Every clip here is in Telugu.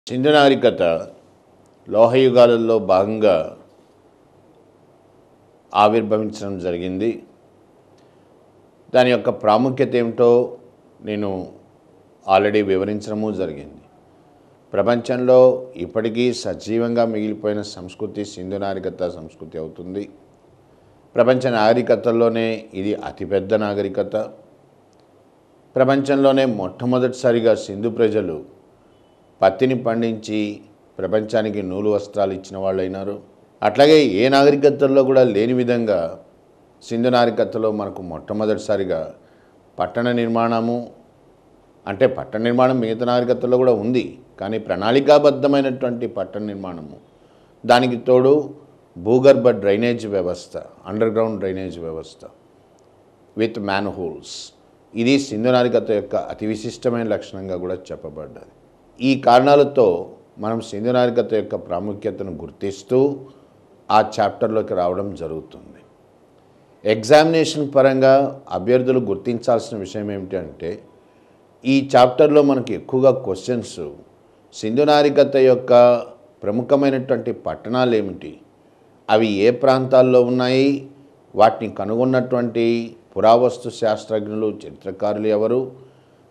సింధు నాగరికత లోహయుగాలలో భాగంగా ఆవిర్భవించడం జరిగింది. దాని యొక్క ప్రాముఖ్యత ఏమిటో నేను ఆల్రెడీ వివరించడము జరిగింది. ప్రపంచంలో ఇప్పటికీ సజీవంగా మిగిలిపోయిన సంస్కృతి సింధు నాగరికత సంస్కృతి అవుతుంది. ప్రపంచ నాగరికతల్లోనే ఇది అతిపెద్ద నాగరికత. ప్రపంచంలోనే మొట్టమొదటిసారిగా సింధు ప్రజలు పత్తిని పండించి ప్రపంచానికి నూలు వస్త్రాలు ఇచ్చిన వాళ్ళు అయినారు. అట్లాగే ఏ నాగరికతల్లో కూడా లేని విధంగా సింధు నాగరికతలో మనకు మొట్టమొదటిసారిగా పట్టణ నిర్మాణము, అంటే పట్టణ నిర్మాణం మిగతా నాగరికతల్లో కూడా ఉంది, కానీ ప్రణాళికాబద్ధమైనటువంటి పట్టణ నిర్మాణము, దానికి తోడు భూగర్భ డ్రైనేజ్ వ్యవస్థ, అండర్ గ్రౌండ్ డ్రైనేజ్ వ్యవస్థ విత్ మ్యాన్ హోల్స్, ఇది సింధు నాగరికత యొక్క అతి విశిష్టమైన లక్షణంగా కూడా చెప్పబడ్డది. ఈ కారణాలతో మనం సింధు నాగరికత యొక్క ప్రాముఖ్యతను గుర్తిస్తూ ఆ చాప్టర్లోకి రావడం జరుగుతుంది. ఎగ్జామినేషన్ పరంగా అభ్యర్థులు గుర్తించాల్సిన విషయం ఏమిటి అంటే, ఈ చాప్టర్లో మనకి ఎక్కువగా క్వశ్చన్స్ సింధు నాగరికత యొక్క ప్రముఖమైనటువంటి పట్టణాలు ఏమిటి, అవి ఏ ప్రాంతాల్లో ఉన్నాయి, వాటిని కనుగొన్నటువంటి పురావస్తు శాస్త్రజ్ఞులు చరిత్రకారులు ఎవరు,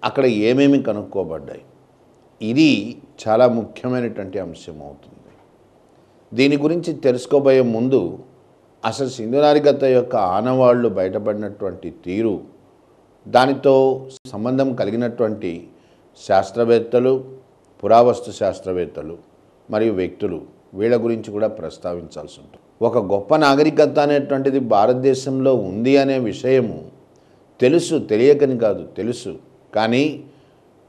అక్కడ ఏమేమి కనుక్కోబడ్డాయి, ఇది చాలా ముఖ్యమైనటువంటి అంశం అవుతుంది. దీని గురించి తెలుసుకోబోయే ముందు అసలు సింధు నాగరికత యొక్క ఆనవాళ్లు బయటపడినటువంటి తీరు, దానితో సంబంధం కలిగినటువంటి శాస్త్రవేత్తలు, పురావస్తు శాస్త్రవేత్తలు మరియు వ్యక్తులు, వీళ్ళ గురించి కూడా ప్రస్తావించాల్సి ఉంటుంది. ఒక గొప్ప నాగరికత అనేటువంటిది భారతదేశంలో ఉంది అనే విషయము తెలుసు, తెలియకని కాదు, తెలుసు, కానీ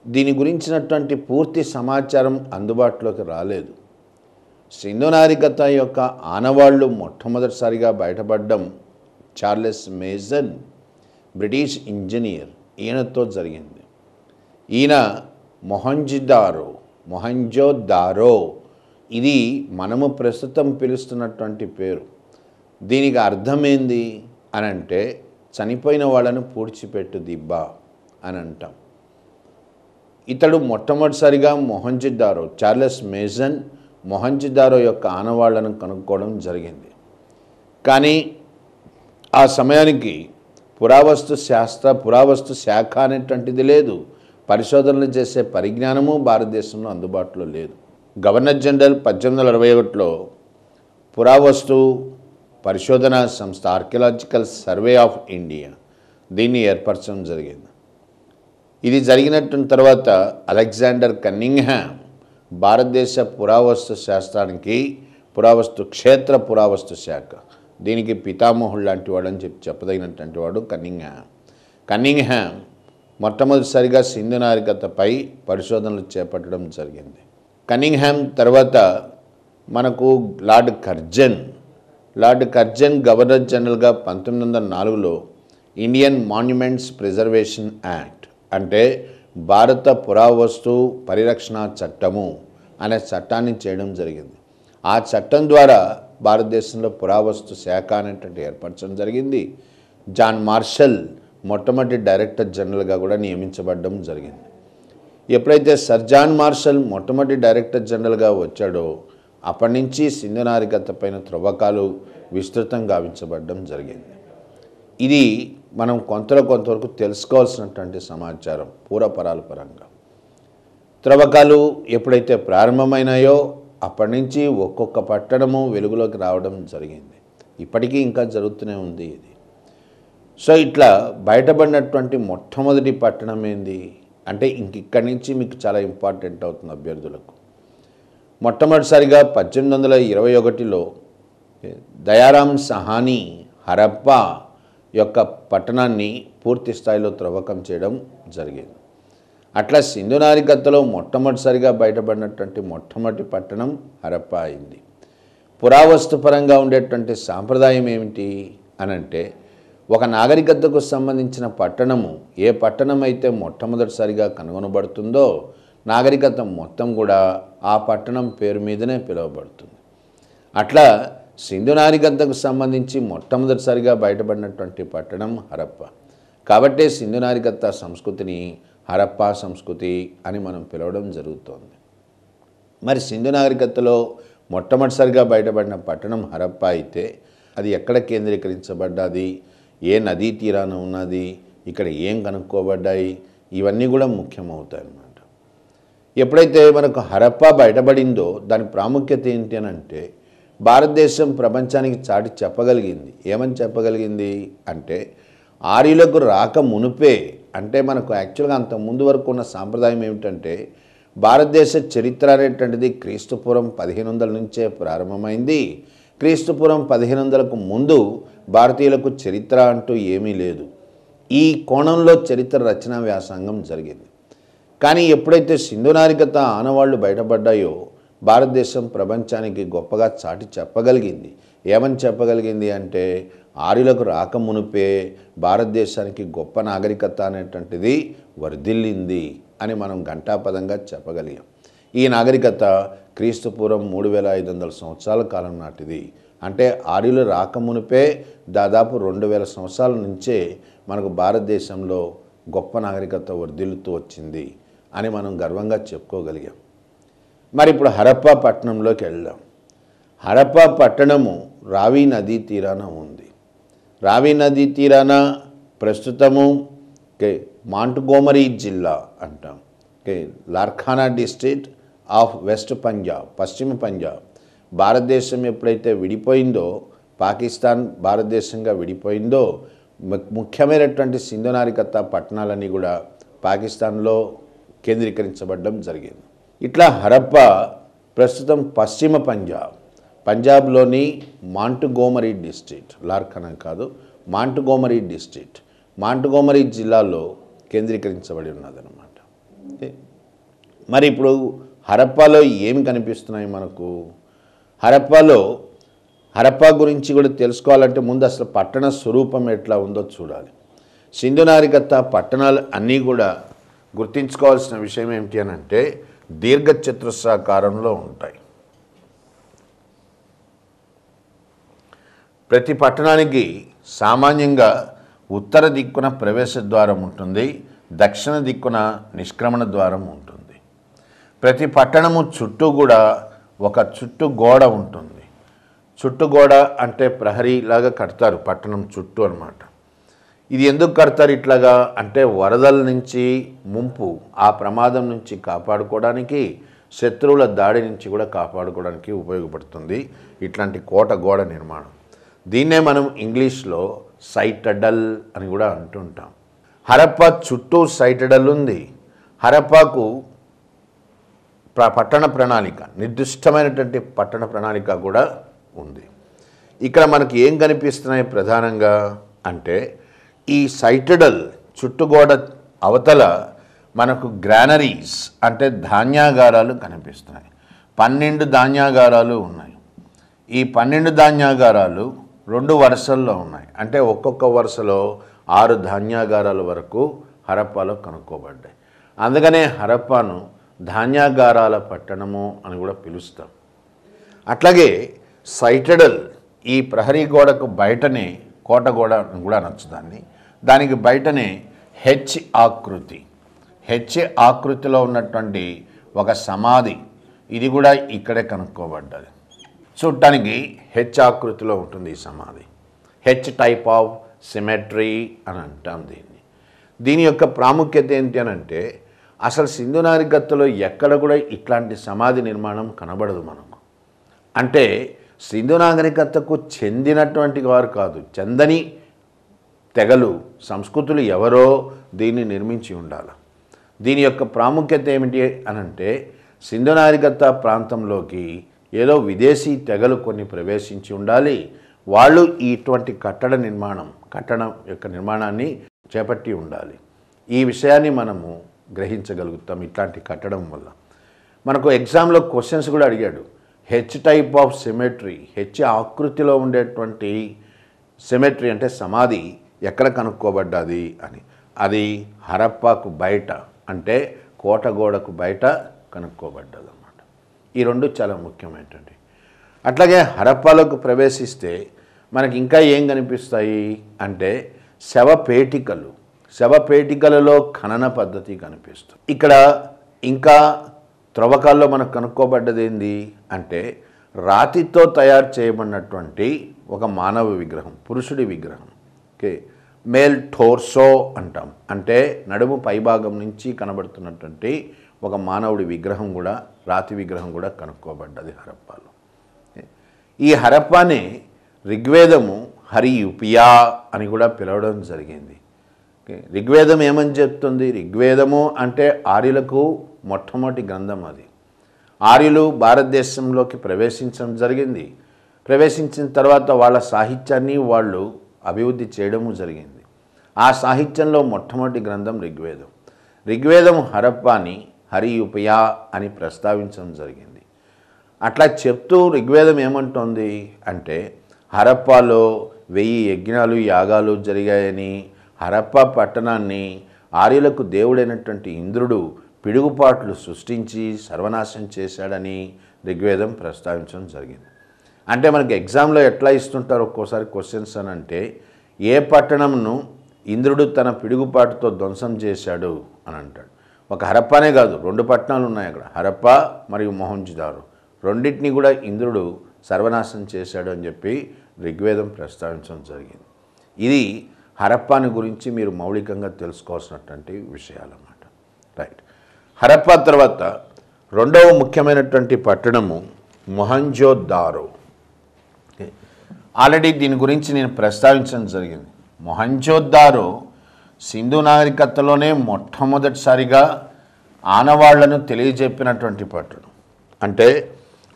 దీని గురించినటువంటి పూర్తి సమాచారం అందుబాటులోకి రాలేదు. సింధు నాగరికత యొక్క ఆనవాళ్లు మొట్టమొదటిసారిగా బయటపడడం చార్లెస్ మేసన్, బ్రిటిష్ ఇంజనీర్, ఈయనతో జరిగింది. ఈయన మొహంజోదారో, ఇది మనము ప్రస్తుతం పిలుస్తున్నటువంటి పేరు. దీనికి అర్థమైంది అని అంటే చనిపోయిన వాళ్ళను పూడ్చిపెట్టు దిబ్బ అని అంటాం. ఇతడు మొట్టమొదటిసారిగా మొహంజోదారో, చార్లెస్ మేసన్ మొహంజోదారో యొక్క ఆనవాళ్లను కనుక్కోవడం జరిగింది. కానీ ఆ సమయానికి పురావస్తు శాఖ అనేటువంటిది లేదు, పరిశోధనలు చేసే పరిజ్ఞానము భారతదేశంలో అందుబాటులో లేదు. గవర్నర్ జనరల్ 1861లో పురావస్తు పరిశోధనా సంస్థ, ఆర్కియలాజికల్ సర్వే ఆఫ్ ఇండియా, దీన్ని ఏర్పరచడం జరిగింది. ఇది జరిగినట్టు తర్వాత అలెగ్జాండర్ కన్నింగ్హామ్ భారతదేశ పురావస్తు శాస్త్రానికి క్షేత్ర పురావస్తు శాఖ, దీనికి పితామహుడు లాంటి వాడు అని చెప్పదగినటువంటి వాడు కన్నింగ్హామ్ మొట్టమొదటిసారిగా సింధు నాగరికతపై పరిశోధనలు చేపట్టడం జరిగింది. కన్నింగ్హామ్ తర్వాత మనకు లార్డ్ కర్జన్ గవర్నర్ జనరల్గా 1904లో ఇండియన్ మాన్యుమెంట్స్ ప్రిజర్వేషన్ యాక్ట్, అంటే భారత పురావస్తు పరిరక్షణ చట్టము అనే చట్టాన్ని చేయడం జరిగింది. ఆ చట్టం ద్వారా భారతదేశంలో పురావస్తు శాఖ అనేటువంటి ఏర్పరచడం జరిగింది. జాన్ మార్షల్ మొట్టమొదటి డైరెక్టర్ జనరల్గా కూడా నియమించబడడం జరిగింది. ఎప్పుడైతే సర్ జాన్ మార్షల్ మొట్టమొదటి డైరెక్టర్ జనరల్గా వచ్చాడో అప్పటి నుంచి సింధు నాగరికత పైన త్రవ్వకాలు విస్తృతంగా గావించబడడం జరిగింది. ఇది మనం కొంతవరకు తెలుసుకోవాల్సినటువంటి సమాచారం పూర్వపరాల పరంగా. త్రవ్వకాలు ఎప్పుడైతే ప్రారంభమైనాయో అప్పటి నుంచి ఒక్కొక్క పట్టణము వెలుగులోకి రావడం జరిగింది. ఇప్పటికీ ఇంకా జరుగుతూనే ఉంది ఇది. సో ఇట్లా బయటపడినటువంటి మొట్టమొదటి పట్టణం ఏంది అంటే, ఇక్కడి నుంచి మీకు చాలా ఇంపార్టెంట్ అవుతుంది అభ్యర్థులకు. మొట్టమొదటిసారిగా 1821లో దయారాం సహానీ హరప్పా యొక్క పట్టణాన్ని పూర్తి స్థాయిలో త్రవ్వకం చేయడం జరిగింది. అట్లా సింధు నాగరికతలో మొట్టమొదటిసారిగా బయటపడినటువంటి మొట్టమొదటి పట్టణం హరప్పా అయింది. పురావస్తు పరంగా ఉండేటువంటి సాంప్రదాయం ఏమిటి అనంటే, ఒక నాగరికతకు సంబంధించిన పట్టణము, ఏ పట్టణం అయితే మొట్టమొదటిసారిగా కనుగొనబడుతుందో నాగరికత మొత్తం కూడా ఆ పట్టణం పేరు మీదనే పిలువబడుతుంది. అట్లా సింధు నాగరికతకు సంబంధించి మొట్టమొదటిసారిగా బయటపడినటువంటి పట్టణం హరప్పా. కాబట్టే సింధు నాగరికత సంస్కృతిని హరప్పా సంస్కృతి అని మనం పిలవడం జరుగుతోంది. మరి సింధు నాగరికతలో మొట్టమొదటిసారిగా బయటపడిన పట్టణం హరప్పా అయితే అది ఎక్కడ కేంద్రీకరించబడ్డది, ఏ నదీ తీరాన ఉన్నది, ఇక్కడ ఏం కనుక్కోబడ్డాయి, ఇవన్నీ కూడా ముఖ్యమవుతాయి అన్నమాట. ఎప్పుడైతే మనకు హరప్పా బయటపడిందో దాని ప్రాముఖ్యత ఏంటి అని అంటే భారతదేశం ప్రపంచానికి చాటి చెప్పగలిగింది. ఏమని చెప్పగలిగింది అంటే ఆర్యులకు రాక మునుపే, అంటే మనకు యాక్చువల్గా అంత ముందు వరకు ఉన్న సాంప్రదాయం ఏమిటంటే భారతదేశ చరిత్ర అనేటువంటిది క్రీస్తుపూర్వం 1500 నుంచే ప్రారంభమైంది. క్రీస్తుపూర్వం 1500కు ముందు భారతీయులకు చరిత్ర అంటూ ఏమీ లేదు. ఈ కోణంలో చరిత్ర రచనా వ్యాసంగం జరిగింది. కానీ ఎప్పుడైతే సింధు నాగరికత ఆనవాళ్లు బయటపడ్డాయో భారతదేశం ప్రపంచానికి గొప్పగా చాటి చెప్పగలిగింది. ఏమని చెప్పగలిగింది అంటే ఆర్యులకు రాకమునుపే భారతదేశానికి గొప్ప నాగరికత అనేటువంటిది వర్ధిల్లింది అని మనం ఘంటాపదంగా చెప్పగలిగాం. ఈ నాగరికత క్రీస్తుపూర్వం 3500 సంవత్సరాల కాలం నాటిది. అంటే ఆర్యులు రాకమునుపే దాదాపు 2000 సంవత్సరాల నుంచే మనకు భారతదేశంలో గొప్ప నాగరికత వర్ధిల్లుతూ వచ్చింది అని మనం గర్వంగా చెప్పుకోగలిగాం. మరి ఇప్పుడు హరప్పా పట్టణంలోకి వెళ్దాం. హరప్పా పట్టణము రావి నదీ తీరాన ఉంది. రావి నదీ తీరాన ప్రస్తుతము మాంట్గోమరీ జిల్లా అంటాం. లార్ఖానా డిస్ట్రిక్ట్ ఆఫ్ వెస్ట్ పంజాబ్, పశ్చిమ పంజాబ్. భారతదేశం ఎప్పుడైతే విడిపోయిందో, పాకిస్తాన్ భారతదేశంగా విడిపోయిందో ముఖ్యమైనటువంటి సింధు నాగరికత పట్టణాలన్నీ కూడా పాకిస్తాన్లో కేంద్రీకరించబడడం జరిగింది. ఇట్లా హరప్పా ప్రస్తుతం పశ్చిమ పంజాబ్లోని మాంట్గోమరీ డిస్ట్రిక్ట్, లార్ఖానా కాదు, మాంట్గోమరీ డిస్ట్రిక్ట్, మాంట్గోమరీ జిల్లాలో కేంద్రీకరించబడి ఉన్నదన్నమాట. మరి ఇప్పుడు హరప్పాలో ఏమి కనిపిస్తున్నాయి మనకు? హరప్పా గురించి కూడా తెలుసుకోవాలంటే ముందు అసలు పట్టణ స్వరూపం ఎట్లా ఉందో చూడాలి. సింధు నాగరికత పట్టణాలు అన్నీ కూడా గుర్తించుకోవాల్సిన విషయం ఏమిటి అని అంటే దీర్ఘచతురస్రాకారంలో ఉంటాయి. ప్రతి పట్టణానికి సామాన్యంగా ఉత్తర దిక్కున ప్రవేశ ద్వారం ఉంటుంది, దక్షిణ దిక్కున నిష్క్రమణ ద్వారం ఉంటుంది. ప్రతి పట్టణము చుట్టూ కూడా ఒక చుట్టూ గోడ ఉంటుంది. చుట్టూ గోడ అంటే ప్రహరీలాగా కడతారు పట్టణం చుట్టూ అన్నమాట. ఇది ఎందుకు కడతారు ఇట్లాగా అంటే వరదల నుంచి ముంపు, ఆ ప్రమాదం నుంచి కాపాడుకోవడానికి, శత్రువుల దాడి నుంచి కూడా కాపాడుకోవడానికి ఉపయోగపడుతుంది ఇట్లాంటి కోట గోడ నిర్మాణం. దీన్నే మనం ఇంగ్లీష్లో సైటడల్ అని కూడా అంటుంటాం. హరప్పా చుట్టూ సైటడల్ ఉంది. హరప్పాకు పట్టణ ప్రణాళిక, నిర్దిష్టమైనటువంటి పట్టణ ప్రణాళిక కూడా ఉంది. ఇక్కడ మనకి ఏం కనిపిస్తున్నాయి ప్రధానంగా అంటే ఈ సైటడల్ చుట్టుగోడ అవతల మనకు గ్రానరీస్ అంటే ధాన్యాగారాలు కనిపిస్తున్నాయి. 12 ధాన్యాగారాలు ఉన్నాయి. ఈ 12 ధాన్యాగారాలు 2 వరుసల్లో ఉన్నాయి. అంటే ఒక్కొక్క వరుసలో 6 ధాన్యాగారాల వరకు హరప్పాలో కనుక్కోబడ్డాయి. అందుకనే హరప్పాను ధాన్యాగారాల పట్టణము అని కూడా పిలుస్తాం. అట్లాగే సైటడల్ ఈ ప్రహరీ గోడకు బయటనే కోట గోడ అని కూడా అనొచ్చు దానికి బయటనే హెచ్ ఆకృతిలో ఉన్నటువంటి ఒక సమాధి, ఇది కూడా ఇక్కడే కనుక్కోబడ్డది. చూడటానికి హెచ్ ఆకృతిలో ఉంటుంది ఈ సమాధి. హెచ్ టైప్ ఆఫ్ సిమెట్రీ అని అంటాం దీన్ని. దీని యొక్క ప్రాముఖ్యత ఏంటి అని అంటే అసలు సింధు నాగరికతలో ఎక్కడ కూడా ఇట్లాంటి సమాధి నిర్మాణం కనబడదు మనకు. అంటే సింధు నాగరికతకు చెందినటువంటి వారు కాదు, చెందని తెగలు, సంస్కృతులు ఎవరో దీన్ని నిర్మించి ఉండాలి. దీని యొక్క ప్రాముఖ్యత ఏమిటి అనంటే సింధు నాగరికత ప్రాంతంలోకి ఏదో విదేశీ తెగలు కొన్ని ప్రవేశించి ఉండాలి. వాళ్ళు ఇటువంటి కట్టడం యొక్క నిర్మాణాన్ని చేపట్టి ఉండాలి. ఈ విషయాన్ని మనము గ్రహించగలుగుతాం ఇట్లాంటి కట్టడం వల్ల. మనకు ఎగ్జామ్లో క్వశ్చన్స్ కూడా అడిగాడు. H type of symmetry, H ఆకృతిలో ఉండేటువంటి సిమెట్రీ అంటే సమాధి ఎక్కడ కనుక్కోబడ్డది అని. అది హరప్పాకు బయట అంటే కోటగోడకు బయట కనుక్కోబడ్డది అన్నమాట. ఈ రెండు చాలా ముఖ్యమైనటువంటి. అట్లాగే హరప్పాలోకి ప్రవేశిస్తే మనకి ఇంకా ఏం కనిపిస్తాయి అంటే శవపేటికలలో ఖనన పద్ధతి కనిపిస్తుంది. ఇక్కడ ఇంకా త్రవ్వకాల్లో మనకు కనుక్కోబడ్డది ఏంది అంటే రాతితో తయారు చేయబడినటువంటి ఒక మానవ విగ్రహం, పురుషుడి విగ్రహం. ఓకే, మేల్ టోర్సో అంటాం, అంటే నడుము పైభాగం నుంచి కనబడుతున్నటువంటి ఒక మానవుడి విగ్రహం కూడా, రాతి విగ్రహం కూడా కనుక్కోబడ్డది హరప్పాలో. ఈ హరప్పాని ఋగ్వేదము హరియుపియా అని కూడా పిలవడం జరిగింది. ఋగ్వేదం ఏమని చెప్తుంది? ఋగ్వేదము అంటే ఆర్యులకు మొట్టమొదటి గ్రంథం. అది ఆర్యులు భారతదేశంలోకి ప్రవేశించడం జరిగింది. ప్రవేశించిన తర్వాత వాళ్ళ సాహిత్యాన్ని వాళ్ళు అభివృద్ధి చేయడము జరిగింది. ఆ సాహిత్యంలో మొట్టమొదటి గ్రంథం ఋగ్వేదం. ఋగ్వేదం హరప్పాని హరియుపయా అని ప్రస్తావించడం జరిగింది. అట్లా చెప్తూ ఋగ్వేదం ఏమంటోంది అంటే హరప్పాలో 1000 యజ్ఞాలు యాగాలు జరిగాయని, హరప్పా పట్టణాన్ని ఆర్యులకు దేవుడైనటువంటి ఇంద్రుడు పిడుగుపాట్లు సృష్టించి సర్వనాశనం చేశాడని ఋగ్వేదం ప్రస్తావించడం జరిగింది. అంటే మనకి ఎగ్జామ్లో ఎట్లా ఇస్తుంటారు ఒక్కోసారి క్వశ్చన్స్ అని అంటే, ఏ పట్టణంను ఇంద్రుడు తన పిడుగుపాటుతో ధ్వంసం చేశాడు అని అంటాడు. ఒక హరప్పానే కాదు, 2 పట్టణాలు ఉన్నాయి అక్కడ, హరప్పా మరియు మొహంజదారో. రెండింటినీ కూడా ఇంద్రుడు సర్వనాశనం చేశాడు అని చెప్పి ఋగ్వేదం ప్రస్తావించడం జరిగింది. ఇది హరప్పాని గురించి మీరు మౌలికంగా తెలుసుకోవాల్సినటువంటి విషయాలన్నమాట. రైట్. హరప్పా తర్వాత రెండవ ముఖ్యమైనటువంటి పట్టణము మొహంజోదారో. ఆల్రెడీ దీని గురించి నేను ప్రస్తావించడం జరిగింది. మొహంజోదారో సింధు నాగరికతలోనే మొట్టమొదటిసారిగా ఆనవాళ్లను తెలియజెప్పినటువంటి పట్టణం. అంటే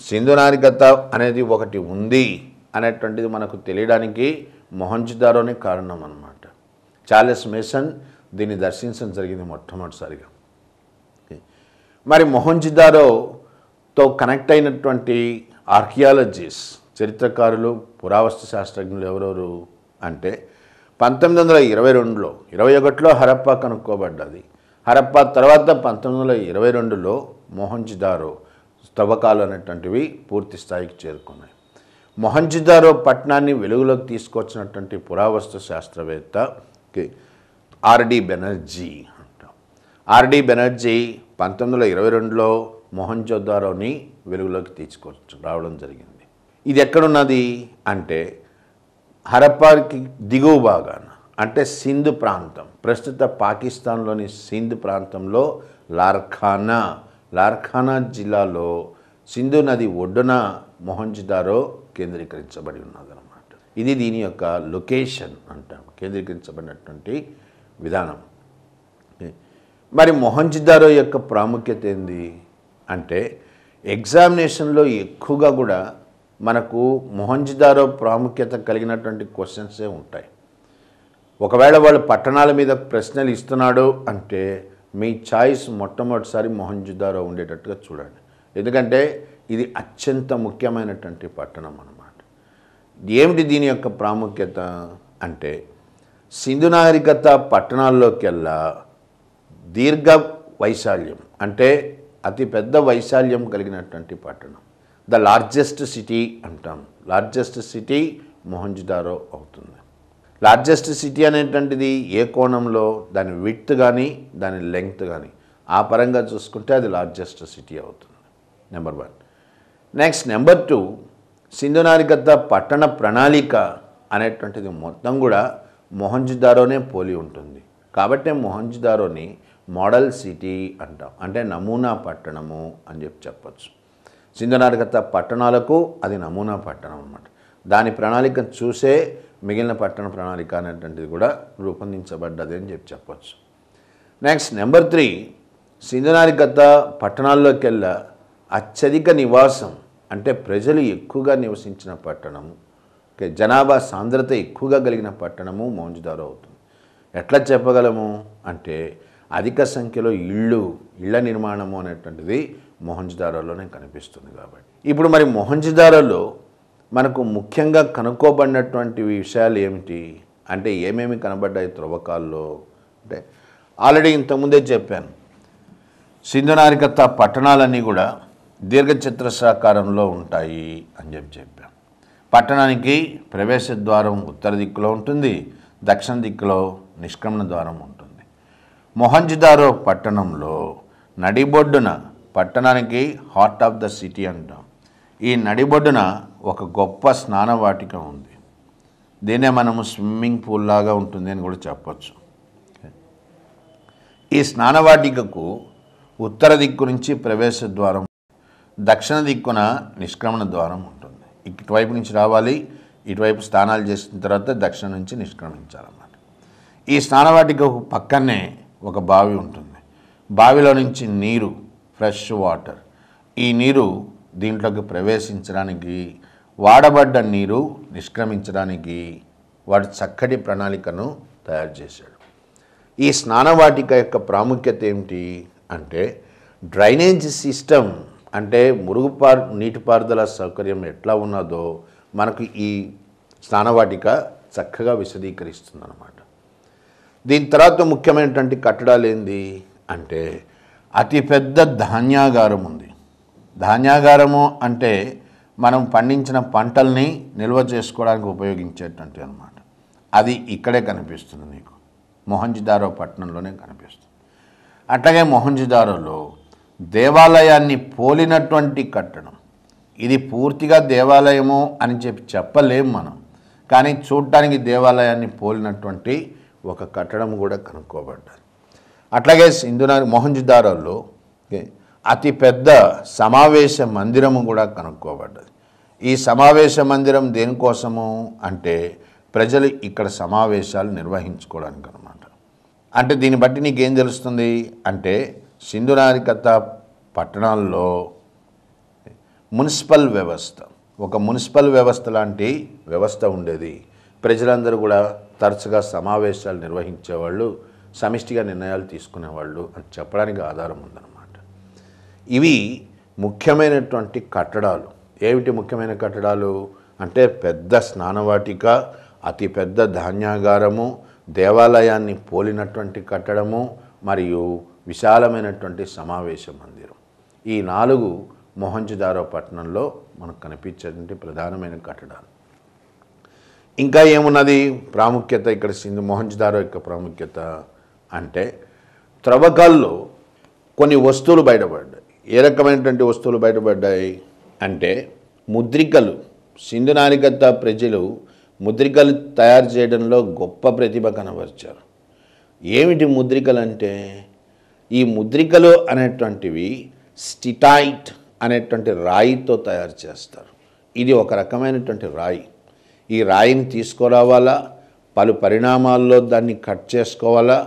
సింధు నాగరికత అనేది ఒకటి ఉంది అనేటువంటిది మనకు తెలియడానికి మొహంజదారోనే కారణం అన్నమాట. చార్లెస్ మేసన్ దీన్ని దర్శించడం జరిగింది మొట్టమొదటిసారిగా. మరి మొహంజదారోతో కనెక్ట్ అయినటువంటి ఆర్కియాలజిస్ట్, చరిత్రకారులు, పురావస్తు శాస్త్రజ్ఞులు ఎవరెవరు అంటే 1922లో 21లో హరప్పా కనుక్కోబడ్డది. హరప్పా తర్వాత 1922లో మొహంజదారో తవ్వకాలు అనేటువంటివి పూర్తి స్థాయికి చేరుకున్నాయి. మొహంజదారో పట్టణాన్ని వెలుగులోకి తీసుకొచ్చినటువంటి పురావస్తు శాస్త్రవేత్త ఆర్డి బెనర్జీ అంటాం. ఆర్డి బెనర్జీ 1922లో మొహంజదారోని వెలుగులోకి తీసుకొచ్చి రావడం జరిగింది. ఇది ఎక్కడున్నది అంటే హరప్పాకి దిగువ భాగాన, అంటే సింధ్ ప్రాంతం, ప్రస్తుత పాకిస్తాన్లోని సింధ్ ప్రాంతంలో లార్ఖానా జిల్లాలో సింధు నది ఒడ్డున మొహంజదారో కేంద్రీకరించబడి ఉన్నదన్నమాట. ఇది దీని యొక్క లొకేషన్ అంటాం, కేంద్రీకరించబడినటువంటి విధానం. మరి మొహంజదారో యొక్క ప్రాముఖ్యత ఏంది అంటే ఎగ్జామినేషన్లో ఎక్కువగా కూడా మనకు మొహంజదారో ప్రాముఖ్యత కలిగినటువంటి క్వశ్చన్సే ఉంటాయి. ఒకవేళ వాళ్ళు పట్టణాల మీద ప్రశ్నలు ఇస్తున్నాడు అంటే మీ చాయిస్ మొట్టమొదటిసారి మొహంజదారో ఉండేటట్టుగా చూడండి. ఎందుకంటే ఇది అత్యంత ముఖ్యమైనటువంటి పట్టణం అన్నమాట. ఏమిటి దీని యొక్క ప్రాముఖ్యత అంటే సింధు నాగరికత పట్టణాల్లోకెల్లా దీర్ఘ వైశాల్యం, అంటే అతి పెద్ద వైశాల్యం కలిగినటువంటి పట్టణం. ద లార్జెస్ట్ సిటీ అంటాం. లార్జెస్ట్ సిటీ మొహంజదారో అవుతుంది. లార్జెస్ట్ సిటీ అనేటువంటిది ఏ కోణంలో, దాని విడ్త్ కానీ దాని లెంగ్త్ కానీ ఆ పరంగా చూసుకుంటే అది లార్జెస్ట్ సిటీ అవుతుంది. నెంబర్ 1. నెక్స్ట్ నెంబర్ 2, సింధు నాగరికత పట్టణ ప్రణాళిక అనేటువంటిది మొత్తం కూడా మొహంజదారోనే పోలి ఉంటుంది. కాబట్టి మొహంజదారోని మోడల్ సిటీ అంటాం, అంటే నమూనా పట్టణము అని చెప్పచ్చు. సింధు నాగరికత పట్టణాలకు అది నమూనా పట్టణం అన్నమాట. దాని ప్రణాళిక చూసే మిగిలిన పట్టణ ప్రణాళిక అనేటువంటిది కూడా రూపొందించబడ్డది అని చెప్పచ్చు. నెక్స్ట్ నెంబర్ 3, సింధు నాగరికత పట్టణాల్లోకెల్లా అత్యధిక నివాసం, అంటే ప్రజలు ఎక్కువగా నివసించిన పట్టణము, జనాభా సాంద్రత ఎక్కువగా కలిగిన పట్టణము మొహంజదారో అవుతుంది. ఎట్లా చెప్పగలము అంటే అధిక సంఖ్యలో ఇళ్ల నిర్మాణము అనేటువంటిది మొహంజదారోలోనే కనిపిస్తుంది. కాబట్టి ఇప్పుడు మరి మొహంజదారోలో మనకు ముఖ్యంగా కనుక్కోబడినటువంటి విషయాలు ఏమిటి అంటే ఏమేమి కనబడ్డాయి త్రవ్వకాల్లో అంటే ఆల్రెడీ ఇంతకుముందే చెప్పాను. సింధు నాగరికత పట్టణాలన్నీ కూడా దీర్ఘచతురస్రాకారంలో ఉంటాయి అని చెప్పాను. పట్టణానికి ప్రవేశ ద్వారం ఉత్తర దిక్కులో ఉంటుంది, దక్షిణ దిక్కులో నిష్క్రమణ ద్వారం ఉంటుంది. మొహంజదారో పట్టణంలో నడిబొడ్డున పట్టణానికి హార్ట్ ఆఫ్ ద సిటీ అంటాం. ఈ నడిబొడ్డున ఒక గొప్ప స్నానవాటిక ఉంది. దీన్నే మనము స్విమ్మింగ్ పూల్ లాగా ఉంటుంది అని కూడా చెప్పచ్చు. ఈ స్నానవాటికకు ఉత్తర దిక్కు నుంచి ప్రవేశ ద్వారం, దక్షిణ దిక్కున నిష్క్రమణ ద్వారం ఉంటుంది. ఇటువైపు నుంచి రావాలి, ఇటువైపు స్నానాలు చేసిన తర్వాత దక్షిణ నుంచి నిష్క్రమించాలన్నమాట. ఈ స్నానవాటికకు పక్కనే ఒక బావి ఉంటుంది. బావిలో నుంచి నీరు, ఫ్రెష్ వాటర్, ఈ నీరు దీంట్లోకి ప్రవేశించడానికి, వాడబడ్డ నీరు నిష్క్రమించడానికి వాడు చక్కటి ప్రణాళికను తయారు చేశాడు. ఈ స్నానవాటిక యొక్క ప్రాముఖ్యత ఏమిటి అంటే, డ్రైనేజ్ సిస్టమ్ అంటే నీటిపారుదల సౌకర్యం ఎట్లా ఉన్నదో మనకు ఈ స్నానవాటిక చక్కగా విశదీకరిస్తుంది అన్నమాట. దీని తర్వాత ముఖ్యమైనటువంటి కట్టడాలు ఏంది అంటే, అతిపెద్ద ధాన్యాగారం ఉంది. ధాన్యాగారము అంటే మనం పండించిన పంటల్ని నిల్వ చేసుకోవడానికి ఉపయోగించేటువంటి అన్నమాట. అది ఇక్కడే కనిపిస్తుంది మీకు, మొహంజదారో పట్టణంలోనే కనిపిస్తుంది. అట్లాగే మొహంజదారోలో దేవాలయాన్ని పోలినటువంటి కట్టడం. ఇది పూర్తిగా దేవాలయము అని చెప్పలేము మనం, కానీ చూడటానికి దేవాలయాన్ని పోలినటువంటి ఒక కట్టడం కూడా కనుక్కోబడ్డారు. అట్లాగే మొహంజదారోలో అతిపెద్ద సమావేశ మందిరము కూడా కనుక్కోబడ్డది. ఈ సమావేశ మందిరం దేనికోసము అంటే, ప్రజలు ఇక్కడ సమావేశాలు నిర్వహించుకోవడానికి అన్నమాట. అంటే దీన్ని బట్టి నీకేం తెలుస్తుంది అంటే, సింధు నాగరికత పట్టణాల్లో మున్సిపల్ వ్యవస్థ, ఒక మున్సిపల్ వ్యవస్థ లాంటి వ్యవస్థ ఉండేది. ప్రజలందరూ కూడా తరచుగా సమావేశాలు నిర్వహించేవాళ్ళు, సమిష్టిగా నిర్ణయాలు తీసుకునేవాళ్ళు అని చెప్పడానికి ఆధారం ఉందన్నమాట. ఇవి ముఖ్యమైనటువంటి కట్టడాలు. ఏమిటి ముఖ్యమైన కట్టడాలు అంటే, పెద్ద స్నానవాటిక, అతిపెద్ద ధాన్యాగారము, దేవాలయాన్ని పోలినటువంటి కట్టడము, మరియు విశాలమైనటువంటి సమావేశ మందిరం. ఈ 4 మొహంజదారో పట్టణంలో మనకు కనిపించేటువంటి ప్రధానమైన కట్టడాలు. ఇంకా ఏమున్నది ప్రాముఖ్యత ఇక్కడ మొహంజదారో యొక్క ప్రాముఖ్యత అంటే, త్రవ్వకాల్లో కొన్ని వస్తువులు బయటపడ్డాయి. ఏ రకమైనటువంటి వస్తువులు బయటపడ్డాయి అంటే, ముద్రికలు. సింధు నాగరికత ప్రజలు ముద్రికలు తయారు చేయడంలో గొప్ప ప్రతిభ కనబరిచారు. ఏమిటి ముద్రికలు అంటే, ఈ ముద్రికలు అనేటువంటివి స్టిటైట్ అనేటువంటి రాయితో తయారు చేస్తారు. ఇది ఒక రకమైనటువంటి రాయి. ఈ రాయిని తీసుకురావాలా, పలు పరిణామాల్లో దాన్ని కట్ చేసుకోవాలా,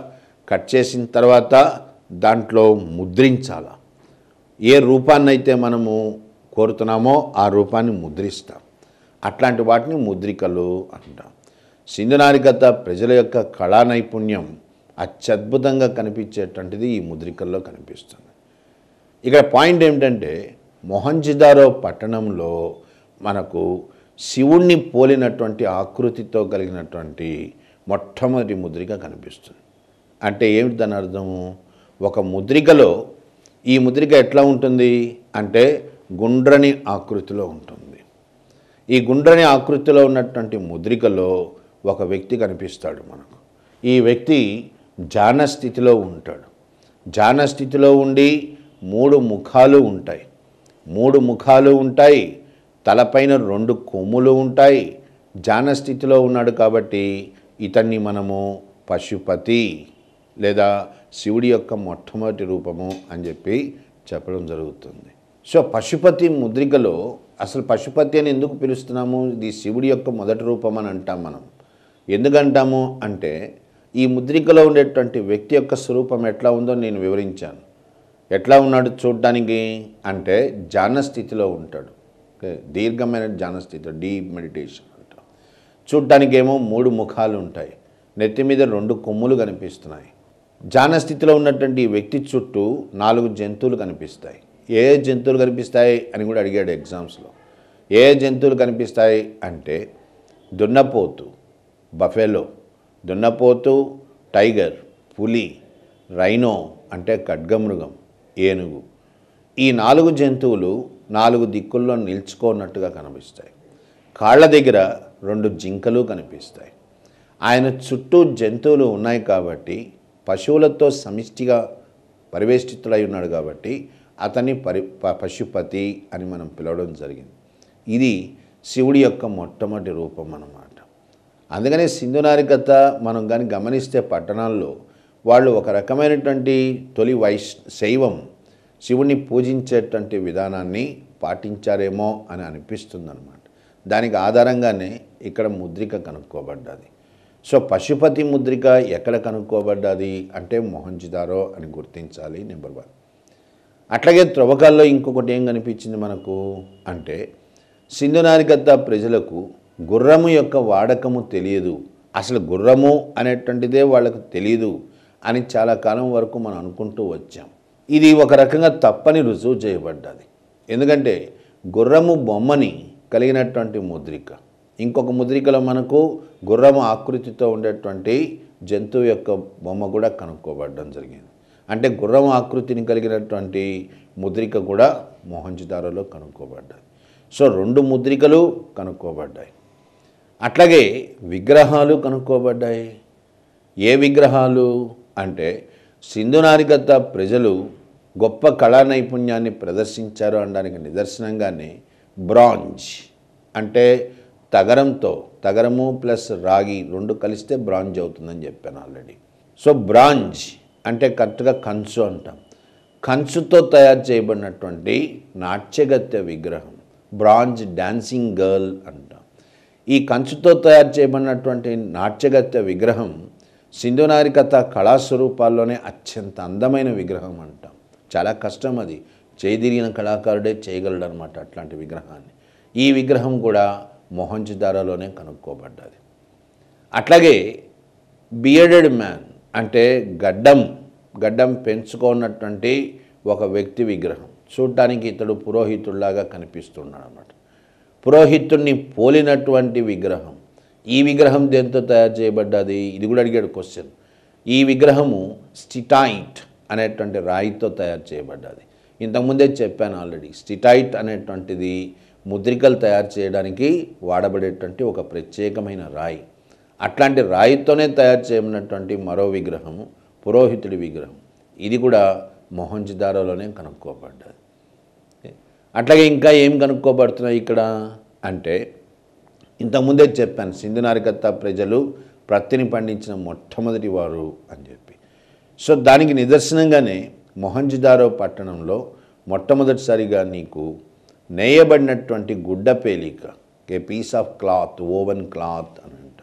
కట్ చేసిన తర్వాత దాంట్లో ముద్రించాలా. ఏ రూపాన్నైతే మనము కోరుతున్నామో ఆ రూపాన్ని ముద్రిస్తాం. అట్లాంటి వాటిని ముద్రికలు అంటాం. సింధు నాగరికత ప్రజల యొక్క కళా నైపుణ్యం అత్యద్భుతంగా కనిపించేటువంటిది ఈ ముద్రికల్లో కనిపిస్తుంది. ఇక్కడ పాయింట్ ఏమిటంటే, మొహంజదారో పట్టణంలో మనకు శివుణ్ణి పోలినటువంటి ఆకృతితో కలిగినటువంటి మొట్టమొదటి ముద్రిక కనిపిస్తుంది. అంటే ఏమిటి దాని అర్థము? ఒక ముద్రికలో ఈ ముద్రిక ఎట్లా ఉంటుంది అంటే, గుండ్రని ఆకృతిలో ఉంటుంది. ఈ గుండ్రని ఆకృతిలో ఉన్నటువంటి ముద్రికలో ఒక వ్యక్తి కనిపిస్తాడు మనకు. ఈ వ్యక్తి ధ్యాన స్థితిలో ఉంటాడు. ధ్యాన స్థితిలో ఉండి 3 ముఖాలు ఉంటాయి. 3 ముఖాలు ఉంటాయి, తలపైన 2 కొమ్ములు ఉంటాయి. ధ్యాన స్థితిలో ఉన్నాడు కాబట్టి ఇతన్ని మనము పశుపతి లేదా శివుడి యొక్క మొట్టమొదటి రూపము అని చెప్పి చెప్పడం జరుగుతుంది. సో పశుపతి ముద్రికలో అసలు పశుపతి అని ఎందుకు పిలుస్తున్నాము? ఇది శివుడి యొక్క మొదటి రూపం అని అంటాం మనం. ఎందుకంటాము అంటే, ఈ ముద్రికలో ఉండేటువంటి వ్యక్తి యొక్క స్వరూపం ఎట్లా ఉందో నేను వివరించాను. ఎట్లా ఉన్నాడు చూడడానికి అంటే, ధ్యాన స్థితిలో ఉంటాడు. దీర్ఘమైన ధ్యాన స్థితి, డీప్ మెడిటేషన్ అంటాం. చూడటానికి ఏమో 3 ముఖాలు ఉంటాయి, నెత్తి మీద 2 కొమ్ములు కనిపిస్తున్నాయి. ధ్యాన స్థితిలో ఉన్నటువంటి ఈ వ్యక్తి చుట్టూ 4 జంతువులు కనిపిస్తాయి. ఏ జంతువులు కనిపిస్తాయి అని కూడా అడిగాడు ఎగ్జామ్స్లో. ఏ జంతువులు కనిపిస్తాయి అంటే, దున్నపోతు, బఫెలో, దున్నపోతు, టైగర్, పులి, రైనో అంటే ఖడ్గమృగం, ఏనుగు. ఈ 4 జంతువులు 4 దిక్కుల్లో నిల్చుకున్నట్టుగా కనిపిస్తాయి. కాళ్ళ దగ్గర 2 జింకలు కనిపిస్తాయి. ఆయన చుట్టూ జంతువులు ఉన్నాయి కాబట్టి, పశువులతో సమిష్టిగా పరివేష్టితులై ఉన్నాడు కాబట్టి అతన్ని పశుపతి అని మనం పిలవడం జరిగింది. ఇది శివుడి యొక్క మొట్టమొదటి రూపం అన్నమాట. అందుకనే సింధు నాగరికత మనం కానీ గమనిస్తే పట్టణాల్లో వాళ్ళు ఒక రకమైనటువంటి తొలి శైవం శివుణ్ణి పూజించేటువంటి విధానాన్ని పాటించారేమో అని అనిపిస్తుందన్నమాట. దానికి ఆధారంగానే ఇక్కడ ముద్రిక కనుక్కోబడ్డది. సో పశుపతి ముద్రిక ఎక్కడ కనుక్కోబడ్డది అంటే మొహంజదారో అని గుర్తించాలి. నెంబర్ 1. అట్లాగే త్రవ్వకాల్లో ఇంకొకటి ఏం కనిపించింది మనకు అంటే సింధు నాగరికత ప్రజలకు గుర్రము యొక్క వాడకము తెలియదు, అసలు గుర్రము అనేటువంటిదే వాళ్ళకు తెలియదు అని చాలా కాలం వరకు మనం అనుకుంటూ వచ్చాం. ఇది ఒక రకంగా తప్పని రుజువు చేయబడ్డది. ఎందుకంటే గుర్రము బొమ్మని కలిగినటువంటి ముద్రిక, ఇంకొక ముద్రికలో మనకు గుర్రము ఆకృతితో ఉండేటువంటి జంతువు యొక్క బొమ్మ కూడా కనుక్కోబడడం జరిగింది. అంటే గుర్రం ఆకృతిని కలిగినటువంటి ముద్రిక కూడా మొహంజదారోలో కనుక్కోబడ్డాయి. సో 2 ముద్రికలు కనుక్కోబడ్డాయి. అట్లాగే విగ్రహాలు కనుక్కోబడ్డాయి. ఏ విగ్రహాలు అంటే సింధు నాగరికత ప్రజలు గొప్ప కళా నైపుణ్యాన్ని ప్రదర్శించారు అనడానికి నిదర్శనంగానే బ్రాంజ్ అంటే తగరము ప్లస్ రాగి 2 కలిస్తే బ్రాంజ్ అవుతుందని చెప్పాను ఆల్రెడీ. సో బ్రాంజ్ అంటే కరెక్ట్గా కంచు అంటాం. కంచుతో తయారు చేయబడినటువంటి నాట్యగత్య విగ్రహం బ్రాంజ్ డాన్సింగ్ గర్ల్ అంటాం. ఈ కంచుతో తయారు చేయబడినటువంటి నాట్యగత్య విగ్రహం సింధు నాగరికత కళాస్వరూపాల్లోనే అత్యంత అందమైన విగ్రహం అంటాం. చాలా కష్టం, అది చేదిరిగిన కళాకారుడే చేయగలడు అనమాట అట్లాంటి విగ్రహాన్ని. ఈ విగ్రహం కూడా మొహంజదారోలోనే కనుక్కోబడ్డది. అట్లాగే బియర్డెడ్ మ్యాన్ అంటే గడ్డం పెంచుకున్నటువంటి ఒక వ్యక్తి విగ్రహం. చూడటానికి ఇతడు పురోహితుడిలాగా కనిపిస్తున్నాడు అన్నమాట. పురోహితుడిని పోలినటువంటి విగ్రహం. ఈ విగ్రహం దేంతో తయారు చేయబడ్డది? ఇది కూడా అడిగాడు క్వశ్చన్. ఈ విగ్రహము స్టిటైట్ అనేటువంటి రాయితో తయారు చేయబడ్డది. ఇంతకుముందే చెప్పాను ఆల్రెడీ. స్టిటైట్ అనేటువంటిది ముద్రికలు తయారు చేయడానికి వాడబడేటువంటి ఒక ప్రత్యేకమైన రాయి. అట్లాంటి రాయితోనే తయారు చేయబడినటువంటి మరో విగ్రహము పురోహితుడి విగ్రహం. ఇది కూడా మొహంజదారోలోనే కనుక్కోబడ్డది. అట్లాగే ఇంకా ఏం కనుక్కోబడుతున్నాయి ఇక్కడ అంటే ఇంతకుముందే చెప్పాను సింధు నాగరికత ప్రజలు ప్రత్తిని పండించిన మొట్టమొదటి వారు అని చెప్పి. సో దానికి నిదర్శనంగానే మొహంజదారో పట్టణంలో మొట్టమొదటిసారిగా నీకు నేయబడినటువంటి గుడ్డ పేలిక, a piece of cloth, woven cloth అని అంట,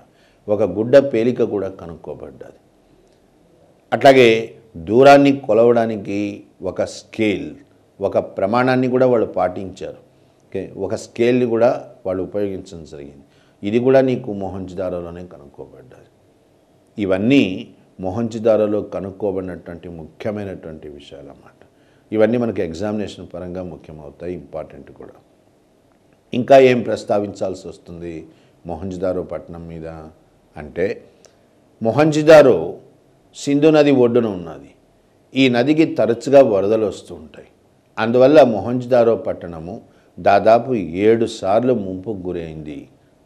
ఒక గుడ్డ పేలిక కూడా కనుక్కోబడ్డది. అట్లాగే దూరాన్ని కొలవడానికి ఒక స్కేల్, ఒక ప్రమాణాన్ని కూడా వాళ్ళు పాటించారు. ఓకే, ఒక స్కేల్ని కూడా వాళ్ళు ఉపయోగించడం జరిగింది. ఇది కూడా నీకు మొహంజదారోలోనే కనుక్కోబడ్డది. ఇవన్నీ మొహంజదారోలో కనుక్కోబడినటువంటి ముఖ్యమైనటువంటి విషయాలు అన్నమాట. ఇవన్నీ మనకి ఎగ్జామినేషన్ పరంగా ముఖ్యమవుతాయి, ఇంపార్టెంట్ కూడా. ఇంకా ఏం ప్రస్తావించాల్సి వస్తుంది మొహంజదారో పట్టణం మీద అంటే మొహంజదారో సింధు నది ఒడ్డున ఉన్నది. ఈ నదికి తరచుగా వరదలు వస్తూ ఉంటాయి. అందువల్ల మొహంజదారో పట్టణము దాదాపు 7 సార్లు ముంపుకు గురైంది,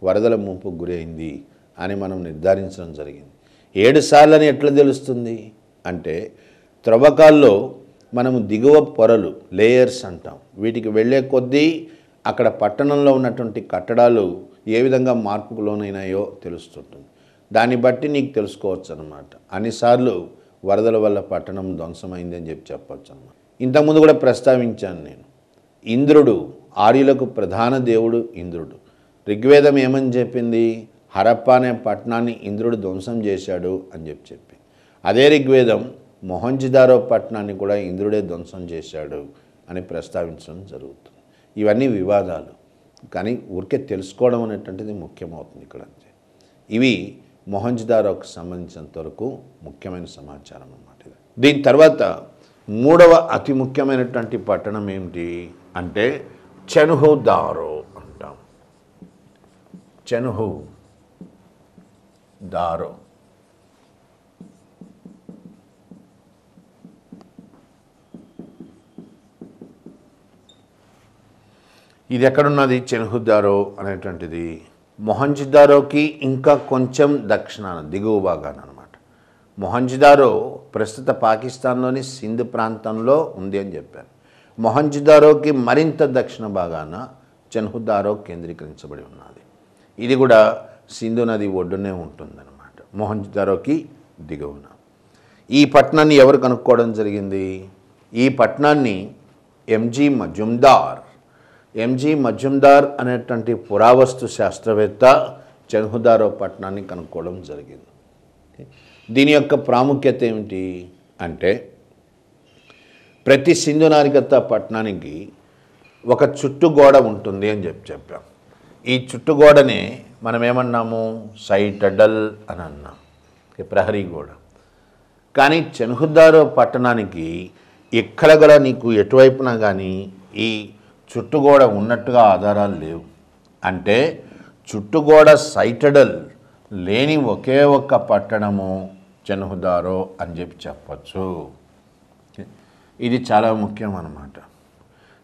వరదల ముంపుకు గురైంది అని మనం నిర్ధారించడం జరిగింది. 7 సార్లు అని ఎట్లా తెలుస్తుంది అంటే త్రవ్వకాల్లో మనము దిగువ పొరలు లేయర్స్ అంటాం. వీటికి వెళ్ళే కొద్దీ అక్కడ పట్టణంలో ఉన్నటువంటి కట్టడాలు ఏ విధంగా మార్పుకు లోనైనాయో తెలుస్తుంటుంది. దాన్ని బట్టి నీకు తెలుసుకోవచ్చు అన్నమాట. అన్నిసార్లు వరదల వల్ల పట్టణం ధ్వంసమైంది అని చెప్పొచ్చు అన్నమాట. ఇంతకుముందు కూడా ప్రస్తావించాను నేను. ఇంద్రుడు, ఆర్యులకు ప్రధాన దేవుడు ఇంద్రుడు. ఋగ్వేదం ఏమని చెప్పింది? హరప్ప అనే పట్టణాన్ని ఇంద్రుడు ధ్వంసం చేశాడు అని చెప్పింది. అదే ఋగ్వేదం మొహంజదారో పట్టణాన్ని కూడా ఇంద్రుడే ధ్వంసం చేశాడు అని ప్రస్తావించడం జరుగుతుంది. ఇవన్నీ వివాదాలు, కానీ ఊరికే తెలుసుకోవడం అనేటువంటిది ముఖ్యమవుతుంది ఇక్కడ అంతే. ఇవి మొహంజదారోకు సంబంధించినంత వరకు ముఖ్యమైన సమాచారం అన్నమాట. దీని తర్వాత 3వ అతి ముఖ్యమైనటువంటి పట్టణం ఏమిటి అంటే చెన్హుదారో అంటాం. చెన్హుదారో ఇది ఎక్కడున్నది? చెన్హుదారో అనేటువంటిది మొహంజదారోకి ఇంకా కొంచెం దక్షిణాన దిగువ భాగాన అనమాట. మొహంజదారో ప్రస్తుత పాకిస్తాన్లోని సింధ్ ప్రాంతంలో ఉంది అని చెప్పాను. మొహంజదారోకి మరింత దక్షిణ భాగాన చెన్హుదారో కేంద్రీకరించబడి ఉన్నది. ఇది కూడా సింధు నది ఒడ్డునే ఉంటుందన్నమాట, మొహంజదారోకి దిగువన. ఈ పట్టణాన్ని ఎవరు కనుక్కోవడం జరిగింది? ఈ పట్టణాన్ని ఎంజీ మజుందార్ అనేటువంటి పురావస్తు శాస్త్రవేత్త చెన్హుదారో పట్టణాన్ని కనుక్కోవడం జరిగింది. దీని యొక్క ప్రాముఖ్యత ఏమిటి అంటే, ప్రతి సింధు నాగరికత పట్టణానికి ఒక చుట్టుగోడ ఉంటుంది అని చెప్పాం. ఈ చుట్టుగోడనే మనం ఏమన్నాము? సైటడల్ అని అన్నాం, ప్రహరీ గోడ. కానీ చెన్హుదారో పట్టణానికి ఎక్కడ కూడా నీకు ఎటువైపున కానీ ఈ చుట్టుగోడ ఉన్నట్టుగా ఆధారాలు లేవు. అంటే చుట్టుగోడ సైటడల్ లేని ఒకే ఒక్క పట్టణము చెన్హుదారో అని చెప్పచ్చు. ఇది చాలా ముఖ్యం అన్నమాట.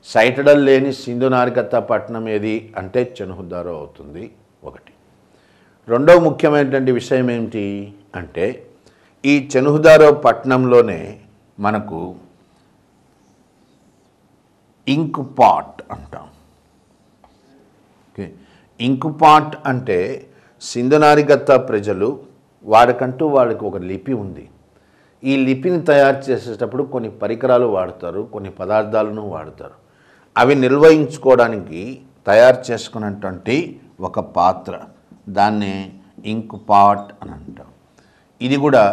సైటడల్ లేని సింధు నాగరికత పట్టణం ఏది అంటే చెన్హుదారో అవుతుంది ఒకటి. రెండవ ముఖ్యమైనటువంటి విషయం ఏమిటి అంటే, ఈ చెన్హుదారో పట్టణంలోనే మనకు ఇంక్ పాట్ అంటాం. ఓకే, ఇంక్ పాట్ అంటే సింధు నాగరికత ప్రజలు వాడికంటూ వాళ్ళకి ఒక లిపి ఉంది. ఈ లిపిని తయారు చేసేటప్పుడు కొన్ని పరికరాలు వాడతారు, కొన్ని పదార్థాలను వాడతారు. అవి నిర్వహించుకోవడానికి తయారు చేసుకున్నటువంటి ఒక పాత్ర, దాన్నే ఇంక్ పాట్ అని అంటాం. ఇది కూడా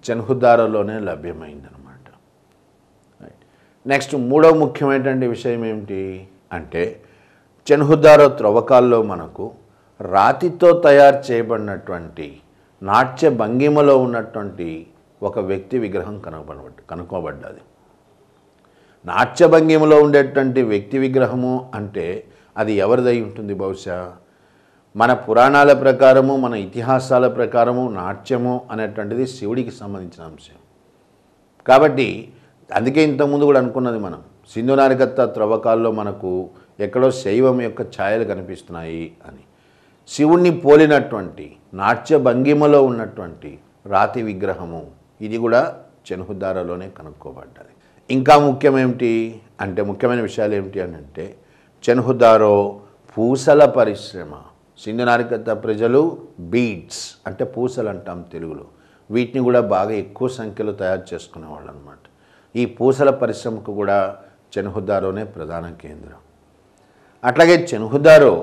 చెన్హుదారోలోనే లభ్యమైందనమాట. నెక్స్ట్ మూడవ ముఖ్యమైనటువంటి విషయం ఏమిటి అంటే, చెన్హుదారో త్రవ్వకాల్లో మనకు రాతితో తయారు చేయబడినటువంటి నాట్య భంగిమలో ఉన్నటువంటి ఒక వ్యక్తి విగ్రహం కనుక్కోబడ్డది. నాట్య భంగిమలో ఉండేటువంటి వ్యక్తి విగ్రహము అంటే అది ఎవరిదై ఉంటుంది? బహుశా మన పురాణాల ప్రకారము, మన ఇతిహాసాల ప్రకారము నాట్యము అనేటువంటిది శివుడికి సంబంధించిన అంశం. కాబట్టి అందుకే ఇంతకుముందు కూడా అనుకున్నది మనం, సింధు నాగరికత త్రవ్వకాల్లో మనకు ఎక్కడో శైవం యొక్క ఛాయలు కనిపిస్తున్నాయి అని. శివుణ్ణి పోలినటువంటి నాట్య భంగిమలో ఉన్నటువంటి రాతి విగ్రహము ఇది కూడా చెన్హుదారోలోనే కనుక్కోబడ్డది. ఇంకా ముఖ్యమేమిటి అంటే, ముఖ్యమైన విషయాలు ఏమిటి అని అంటే, చెన్హుదారో పూసల పరిశ్రమ. సింధు నాగరికత ప్రజలు బీడ్స్ అంటే పూసలు అంటాం తెలుగులో, వీటిని కూడా బాగా ఎక్కువ సంఖ్యలో తయారు చేసుకునేవాళ్ళు అనమాట. ఈ పూసల పరిశ్రమకు కూడా చెన్హుదారోనే ప్రధాన కేంద్రం. అట్లాగే చెన్హుదారో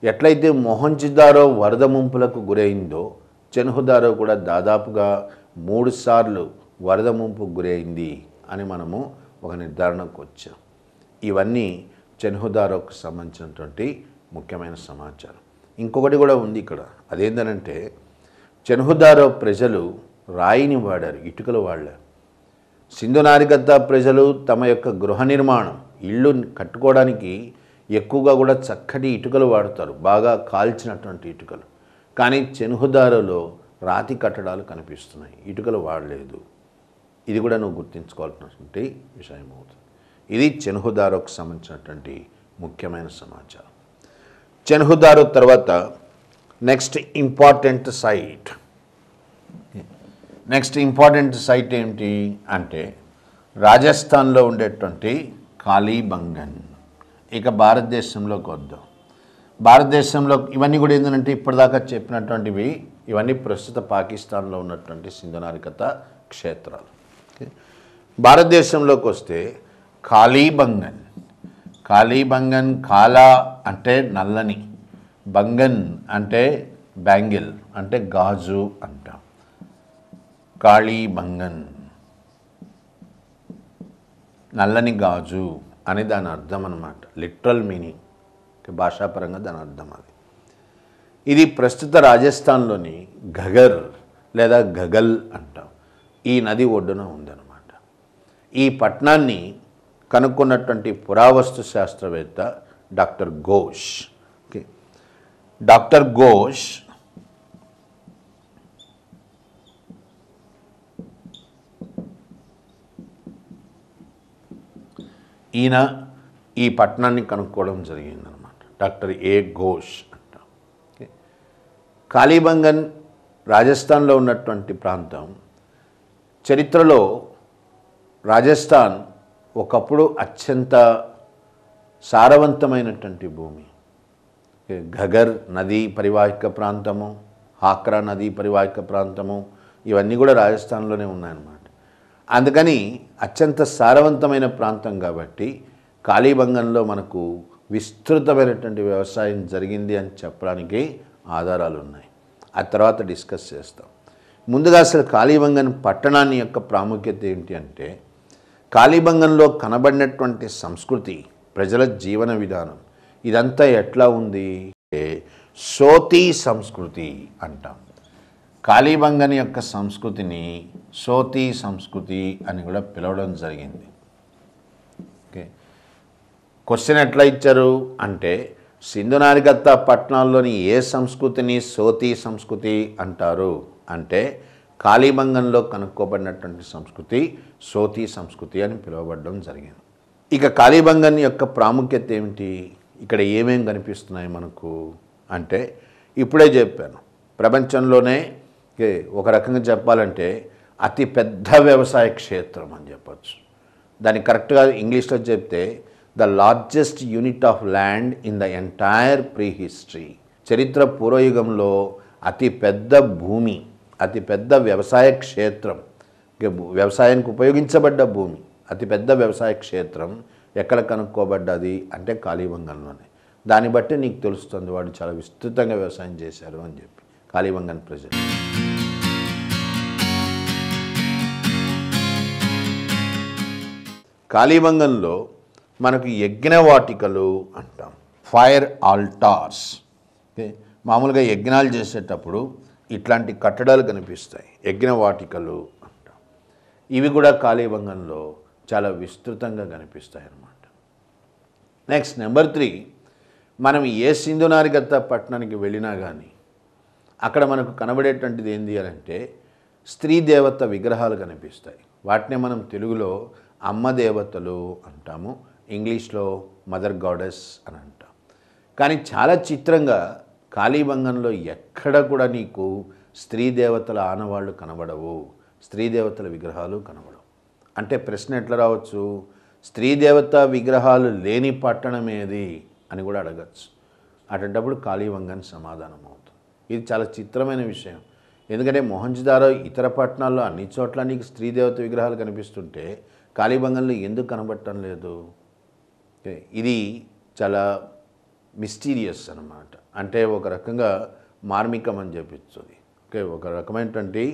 ఎట్లయితే మొహంజదారో వరద ముంపులకు గురైందో, చెన్హుదారో కూడా దాదాపుగా 3 సార్లు వరద ముంపుకు గురైంది అని మనము ఒక నిర్ధారణకు వచ్చాం. ఇవన్నీ చెన్హుదారోకు సంబంధించినటువంటి ముఖ్యమైన సమాచారం. ఇంకొకటి కూడా ఉంది ఇక్కడ, అదేంటంటే చెన్హుదారో ప్రజలు రాయిని వాడారు, ఇటుకలు వాడారు. సింధు నాగరికత ప్రజలు తమ యొక్క గృహ నిర్మాణం, ఇళ్ళు కట్టుకోవడానికి ఎక్కువగా కూడా చక్కటి ఇటుకలు వాడతారు, బాగా కాల్చినటువంటి ఇటుకలు. కానీ చెన్హుదారోలో రాతి కట్టడాలు కనిపిస్తున్నాయి, ఇటుకలు వాడలేదు. ఇది కూడా నువ్వు గుర్తుంచుకోవాల్సినటువంటి విషయం అవుతుంది. ఇది చెన్హుదారోకు సంబంధించినటువంటి ముఖ్యమైన సమాచారం. చెన్హుదారో తర్వాత నెక్స్ట్ ఇంపార్టెంట్ సైట్ ఏమిటి అంటే, రాజస్థాన్లో ఉండేటువంటి కాళీబంగన్. ఇక భారతదేశంలోకి వద్దాం. భారతదేశంలో ఇవన్నీ కూడా ఏంటంటే ఇప్పటిదాకా చెప్పినటువంటివి ఇవన్నీ ప్రస్తుత పాకిస్తాన్లో ఉన్నటువంటి సింధు నాగరికత క్షేత్రాలు. భారతదేశంలోకి వస్తే కాళీబంగన్. కాలా అంటే నల్లని, బంగన్ అంటే బ్యాంగిల్ అంటే గాజు అంటాం. కాళీబంగన్ నల్లని గాజు అని దాని అర్థం అన్నమాట, లిటరల్ మీనింగ్, భాషాపరంగా దాని అర్థం అది. ఇది ప్రస్తుత రాజస్థాన్లోని ఘగర్ లేదా గగల్ అంటాం, ఈ నది ఒడ్డున ఉందన్నమాట. ఈ పట్టణాన్ని కనుక్కున్నటువంటి పురావస్తు శాస్త్రవేత్త డాక్టర్ ఘోష్. డాక్టర్ ఘోష్ ఈయన ఈ పట్టణాన్ని కనుక్కోవడం జరిగిందనమాట. డాక్టర్ ఏ ఘోష్ అంటాం. కాళీబంగన్ రాజస్థాన్లో ఉన్నటువంటి ప్రాంతం. చరిత్రలో రాజస్థాన్ ఒకప్పుడు అత్యంత సారవంతమైనటువంటి భూమి. ఘగర్ నదీ పరివాహిక ప్రాంతము, హాక్రా నదీ పరివాహిక ప్రాంతము, ఇవన్నీ కూడా రాజస్థాన్లోనే ఉన్నాయన్నమాట. అందుకని అత్యంత సారవంతమైన ప్రాంతం కాబట్టి కాళీబంగంలో మనకు విస్తృతమైనటువంటి వ్యవసాయం జరిగింది అని చెప్పడానికి ఆధారాలు ఉన్నాయి. ఆ తర్వాత డిస్కస్ చేస్తాం. ముందుగా అసలు కాళీబంగన్ పట్టణాన్ని యొక్క ప్రాముఖ్యత ఏంటి అంటే, కాళీబంగంలో కనబడినటువంటి సంస్కృతి, ప్రజల జీవన విధానం ఇదంతా ఎట్లా ఉంది? సోతీ సంస్కృతి అంటాం. కాళీబంగన్ యొక్క సంస్కృతిని సోతీ సంస్కృతి అని కూడా పిలవడం జరిగింది. ఓకే, క్వశ్చన్ ఎట్లా ఇచ్చారు అంటే, సింధు నాగరికత పట్టణాల్లోని ఏ సంస్కృతిని సోతీ సంస్కృతి అంటారు అంటే, కాళీబంగంలో కనుక్కోబడినటువంటి సంస్కృతి సోతీ సంస్కృతి అని పిలువబడడం జరిగింది. ఇక కాళీబంగన్ యొక్క ప్రాముఖ్యత ఏమిటి, ఇక్కడ ఏమేం కనిపిస్తున్నాయి మనకు అంటే, ఇప్పుడే చెప్పాను, ప్రపంచంలోనే ఒక రకంగా చెప్పాలంటే అతి పెద్ద వ్యవసాయ క్షేత్రం అని చెప్పచ్చు. దాన్ని కరెక్ట్గా ఇంగ్లీష్లో చెప్తే the largest unit of land in the entire pre history. చరిత్ర పూర్వయుగంలో అతి పెద్ద భూమి, అతి పెద్ద వ్యవసాయ క్షేత్రం, వ్యవసాయానికి ఉపయోగించబడ్డ భూమి, అతిపెద్ద వ్యవసాయ క్షేత్రం ఎక్కడ కనుక్కోబడ్డది అంటే కాళీబంగన్లోనే. దాన్ని బట్టి నీకు తెలుస్తుంది వాడు చాలా విస్తృతంగా వ్యవసాయం చేశారు అని చెప్పి కాళీబంగన్ ప్రజలు. కాళీబంగన్లో మనకు యజ్ఞవాటికలు అంటాం, ఫైర్ ఆల్టార్స్. మామూలుగా యజ్ఞాలు చేసేటప్పుడు ఇట్లాంటి కట్టడాలు కనిపిస్తాయి, యజ్ఞవాటికలు అంటాం. ఇవి కూడా కాళీబంగన్లో చాలా విస్తృతంగా కనిపిస్తాయి అన్నమాట. నెక్స్ట్ నెంబర్ 3, మనం ఏ సింధు నాగరికత పట్టణానికి వెళ్ళినా కానీ అక్కడ మనకు కనబడేటువంటిది ఏంటి అని అంటే, స్త్రీ దేవత విగ్రహాలు కనిపిస్తాయి. వాటినే మనం తెలుగులో అమ్మ దేవతలు అంటాము, ఇంగ్లీష్లో మదర్ గాడెస్ అని అంటాం. కానీ చాలా చిత్రంగా కాళీబంగన్లో ఎక్కడ కూడా నీకు స్త్రీ దేవతల ఆనవాళ్ళు కనబడవు, స్త్రీ దేవతల విగ్రహాలు కనబడవు. అంటే ప్రశ్న ఎట్లా రావచ్చు, స్త్రీ దేవత విగ్రహాలు లేని పట్టణం ఏది అని కూడా అడగచ్చు. అటువంటప్పుడు కాళీబంగన్ సమాధానం అవుతుంది. ఇది చాలా చిత్రమైన విషయం. ఎందుకంటే మొహంజదారో ఇతర పట్టణాల్లో అన్ని చోట్ల నీకు స్త్రీ దేవత విగ్రహాలు కనిపిస్తుంటే కాళీబంగన్లో ఎందుకు కనబడటం లేదు? ఇది చాలా మిస్టీరియస్ అన్నమాట. అంటే ఒక రకంగా మార్మికం అని చెప్పించుది. ఓకే, ఒక రకమైనటువంటి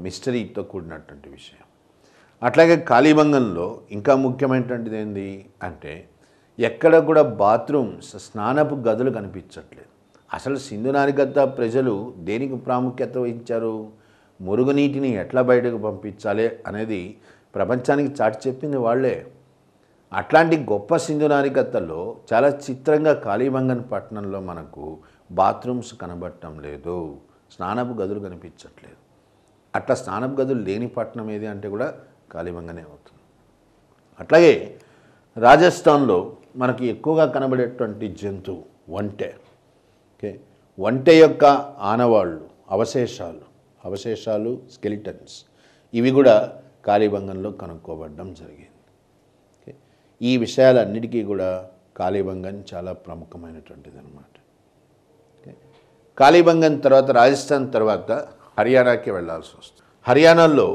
మిస్టరీతో కూడినటువంటి విషయం. అట్లాగే కాళీబంగన్లో ఇంకా ముఖ్యమైనటువంటిది ఏంటి అంటే, ఎక్కడ కూడా బాత్రూమ్స్, స్నానపు గదులు కనిపించట్లేదు. అసలు సింధు నాగరికత ప్రజలు దేనికి ప్రాముఖ్యత వహించారు? మురుగునీటిని ఎట్లా బయటకు పంపించాలి అనేది ప్రపంచానికి చాటి చెప్పింది వాళ్ళే. అట్లాంటి గొప్ప సింధు నాగరికతలో చాలా చిత్రంగా కాళీబంగన్ పట్టణంలో మనకు బాత్రూమ్స్ కనబడటం లేదు, స్నానపు గదులు కనిపించట్లేదు. అట్లా స్నానపు గదులు లేని పట్టణం ఏది అంటే కూడా కాళీబంగనే అవుతుంది. అట్లాగే రాజస్థాన్లో మనకి ఎక్కువగా కనబడేటువంటి జంతువు ఒంటె. ఓకే, ఒంటె యొక్క ఆనవాళ్ళు, అవశేషాలు స్కెలిటన్స్, ఇవి కూడా కాళీబంగన్లో కనుక్కోబడడం జరిగింది. ఓకే, ఈ విషయాలన్నిటికీ కూడా కాళీబంగన్ చాలా ప్రముఖమైనటువంటిది అన్నమాట. ఓకే, కాళీబంగన్ తర్వాత రాజస్థాన్ తర్వాత హర్యానాకి వెళ్ళాల్సి వస్తుంది. హర్యానాలో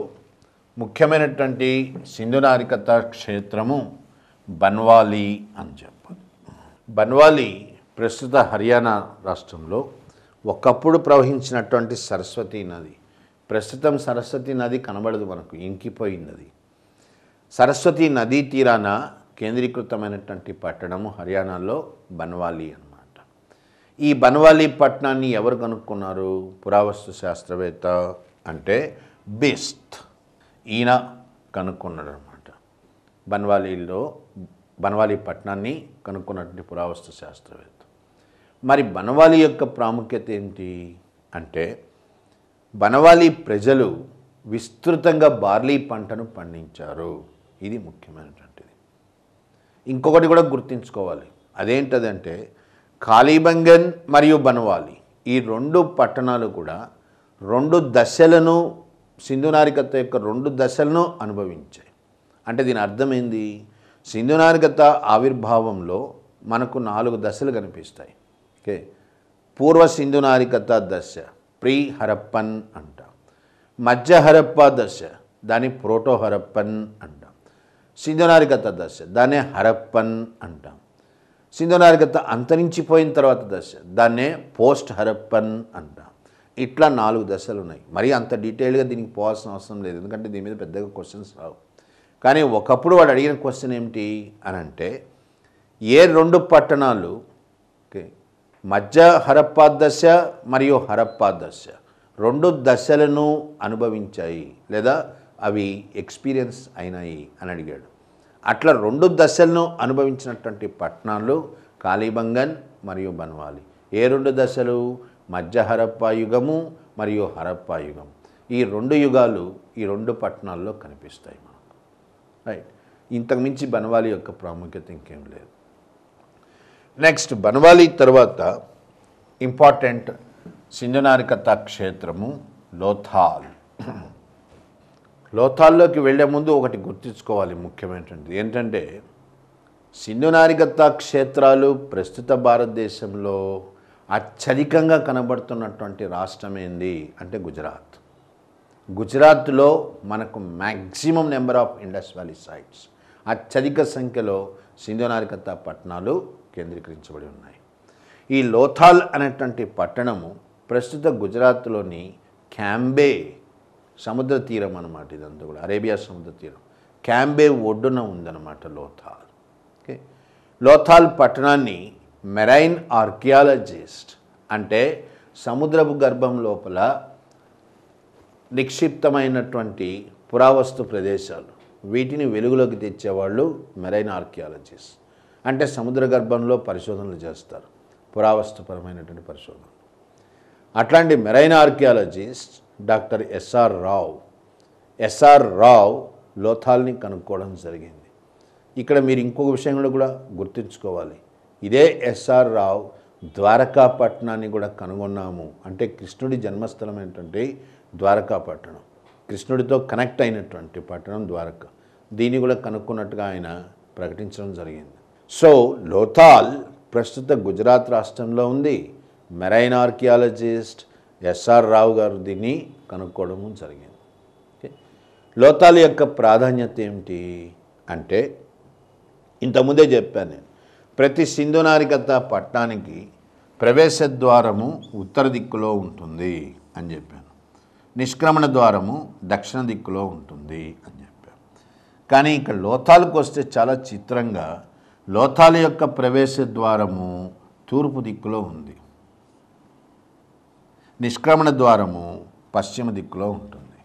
ముఖ్యమైనటువంటి సింధు నాగరికత క్షేత్రము బన్వాలి అని చెప్పాలి. బన్వాలి ప్రస్తుత హర్యానా రాష్ట్రంలో ఒకప్పుడు ప్రవహించినటువంటి సరస్వతీ నది. ప్రస్తుతం సరస్వతీ నది కనబడదు మనకు, ఇంకిపోయినది. సరస్వతీ నదీ తీరాన కేంద్రీకృతమైనటువంటి పట్టణము హర్యానాలో బన్వాలి అన్నమాట. ఈ బన్వాలి పట్టణాన్ని ఎవరు కనుక్కున్నారు? పురావస్తు శాస్త్రవేత్త అంటే బిస్ట్, ఈయన కనుక్కున్నాడు అనమాట. బన్వాలి పట్టణాన్ని కనుక్కున్నటువంటి పురావస్తు శాస్త్రవేత్త. మరి బన్వాలి యొక్క ప్రాముఖ్యత ఏంటి అంటే, బన్వాలి ప్రజలు విస్తృతంగా బార్లీ పంటను పండించారు. ఇది ముఖ్యమైనటువంటిది. ఇంకొకటి కూడా గుర్తుంచుకోవాలి, అదేంటదంటే కాళీబంగన్ మరియు బన్వాలి ఈ రెండు పట్టణాలు కూడా 2 దశలను, సింధు నాగరికత యొక్క 2 దశలను అనుభవించాయి. అంటే దీని అర్థమైంది, సింధు నాగరికత ఆవిర్భావంలో మనకు 4 దశలు కనిపిస్తాయి. ఓకే, పూర్వ సింధు నాగరికత దశ ప్రీ హరప్పన్ అంటాం. మధ్య హరప్పా దశ దాన్ని ప్రోటో హరప్పన్ అంటాం. సింధు నాగరికత దశ దాన్నే హరప్పన్ అంటాం. సింధు నాగరికత అంతరించిపోయిన తర్వాత దశ దాన్నే పోస్ట్ హరప్పన్ అంటాం. ఇట్లా 4 దశలు ఉన్నాయి. మరి అంత డీటెయిల్గా దీనికి పోవాల్సిన అవసరం లేదు, ఎందుకంటే దీని మీద పెద్దగా క్వశ్చన్స్ రావు. కానీ ఒకప్పుడు వాడు అడిగిన క్వశ్చన్ ఏమిటి అని అంటే, ఏ 2 పట్టణాలు ఓకే మధ్య హరప్పా దశ మరియు హరప్పా దశ 2 దశలను అనుభవించాయి లేదా అవి ఎక్స్పీరియన్స్ అయినాయి అని అడిగాడు. అట్లా 2 దశలను అనుభవించినటువంటి పట్టణాలు కాళీబంగన్ మరియు బన్వాలి. ఏ 2 దశలు? మధ్య హరప్పా యుగము మరియు హరప్పా యుగం. ఈ 2 యుగాలు ఈ 2 పట్టణాల్లో కనిపిస్తాయి మనకు. రైట్, ఇంతకుమించి బన్వాలి యొక్క ప్రాముఖ్యత ఇంకేం లేదు. నెక్స్ట్, బన్వాలి తర్వాత ఇంపార్టెంట్ సింధు నాగరికత క్షేత్రము లోథాల్. లోథాల్లోకి వెళ్ళే ముందు ఒకటి గుర్తుంచుకోవాలి ముఖ్యమైనటువంటిది ఏంటంటే, సింధు నాగరికత క్షేత్రాలు ప్రస్తుత భారతదేశంలో అత్యధికంగా కనబడుతున్నటువంటి రాష్ట్రం ఏంది అంటే గుజరాత్. గుజరాత్లో మనకు maximum number of Indus valley sites, అత్యధిక సంఖ్యలో సింధు నాగరికత పట్టణాలు కేంద్రీకరించబడి ఉన్నాయి. ఈ లోథాల్ అనేటువంటి పట్టణము ప్రస్తుత గుజరాత్లోని క్యాంబే సముద్ర తీరం అన్నమాట. ఇదంతా కూడా అరేబియా సముద్ర తీరం, క్యాంబే ఒడ్డున ఉందన్నమాట లోథాల్. ఓకే, లోథాల్ పట్టణాన్ని మెరైన్ ఆర్కియాలజిస్ట్ అంటే సముద్రపు గర్భం లోపల నిక్షిప్తమైనటువంటి పురావస్తు ప్రదేశాలు, వీటిని వెలుగులోకి తెచ్చేవాళ్ళు మెరైన్ ఆర్కియాలజిస్ట్. అంటే సముద్ర గర్భంలో పరిశోధనలు చేస్తారు, పురావస్తుపరమైనటువంటి పరిశోధనలు. అట్లాంటి marine archaeologist doctor S R Rao లోథాల్ని కనుక్కోవడం జరిగింది. ఇక్కడ మీరు ఇంకొక విషయం కూడా గుర్తుంచుకోవాలి. ఇదే ఎస్ఆర్ రావ్ ద్వారకా పట్టణాన్ని కూడా కనుగొన్నాము. అంటే కృష్ణుడి జన్మస్థలమైనటువంటి ద్వారకా పట్టణం, కృష్ణుడితో కనెక్ట్ అయినటువంటి పట్టణం ద్వారక, దీన్ని కూడా కనుక్కున్నట్టుగా ఆయన ప్రకటించడం జరిగింది. సో లోథాల్ ప్రస్తుత గుజరాత్ రాష్ట్రంలో ఉంది. మెరైన్ ఆర్కియాలజిస్ట్ ఎస్ఆర్ రావు గారు దీన్ని కనుక్కోవడం జరిగింది. ఓకే, లోథాల్ యొక్క ప్రాధాన్యత ఏమిటి అంటే, ఇంతకుముందే చెప్పాను నేను, ప్రతి సింధు నాగరికత పట్టణానికి ప్రవేశ ద్వారము ఉత్తర దిక్కులో ఉంటుంది అని చెప్పాను, నిష్క్రమణ ద్వారము దక్షిణ దిక్కులో ఉంటుంది అని చెప్పాను. కానీ ఇక్కడ లోథాల్కి వస్తే చాలా చిత్రంగా లోథాల్ యొక్క ప్రవేశ ద్వారము తూర్పు దిక్కులో ఉంది, నిష్క్రమణ ద్వారము పశ్చిమ దిక్కులో ఉంటుంది.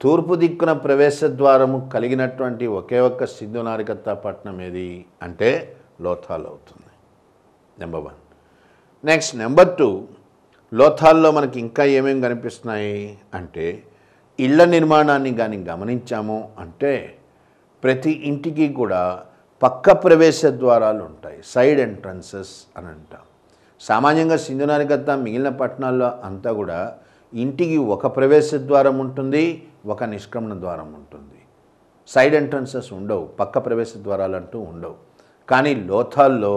తూర్పు దిక్కున ప్రవేశ ద్వారము కలిగినటువంటి ఒకే ఒక్క సింధు నాగరికత పట్టణం ఏది అంటే లోథాల్ అవుతుంది. నెంబర్ 1. నెక్స్ట్ నెంబర్ 2, లోథాల్లో మనకి ఇంకా ఏమేమి కనిపిస్తున్నాయి అంటే, ఇళ్ల నిర్మాణాన్ని కానీ గమనించాము అంటే ప్రతి ఇంటికి కూడా పక్క ప్రవేశ ద్వారాలు ఉంటాయి, సైడ్ ఎంట్రన్సెస్ అని అంటాం. సామాన్యంగా సింధు నాగరికత మిగిలిన పట్టణాల్లో అంతా కూడా ఇంటికి ఒక ప్రవేశ ద్వారం ఉంటుంది, ఒక నిష్క్రమణ ద్వారం ఉంటుంది. సైడ్ ఎంట్రన్సెస్ ఉండవు, పక్క ప్రవేశ ద్వారాలు అంటూ ఉండవు. కానీ లోథాల్లో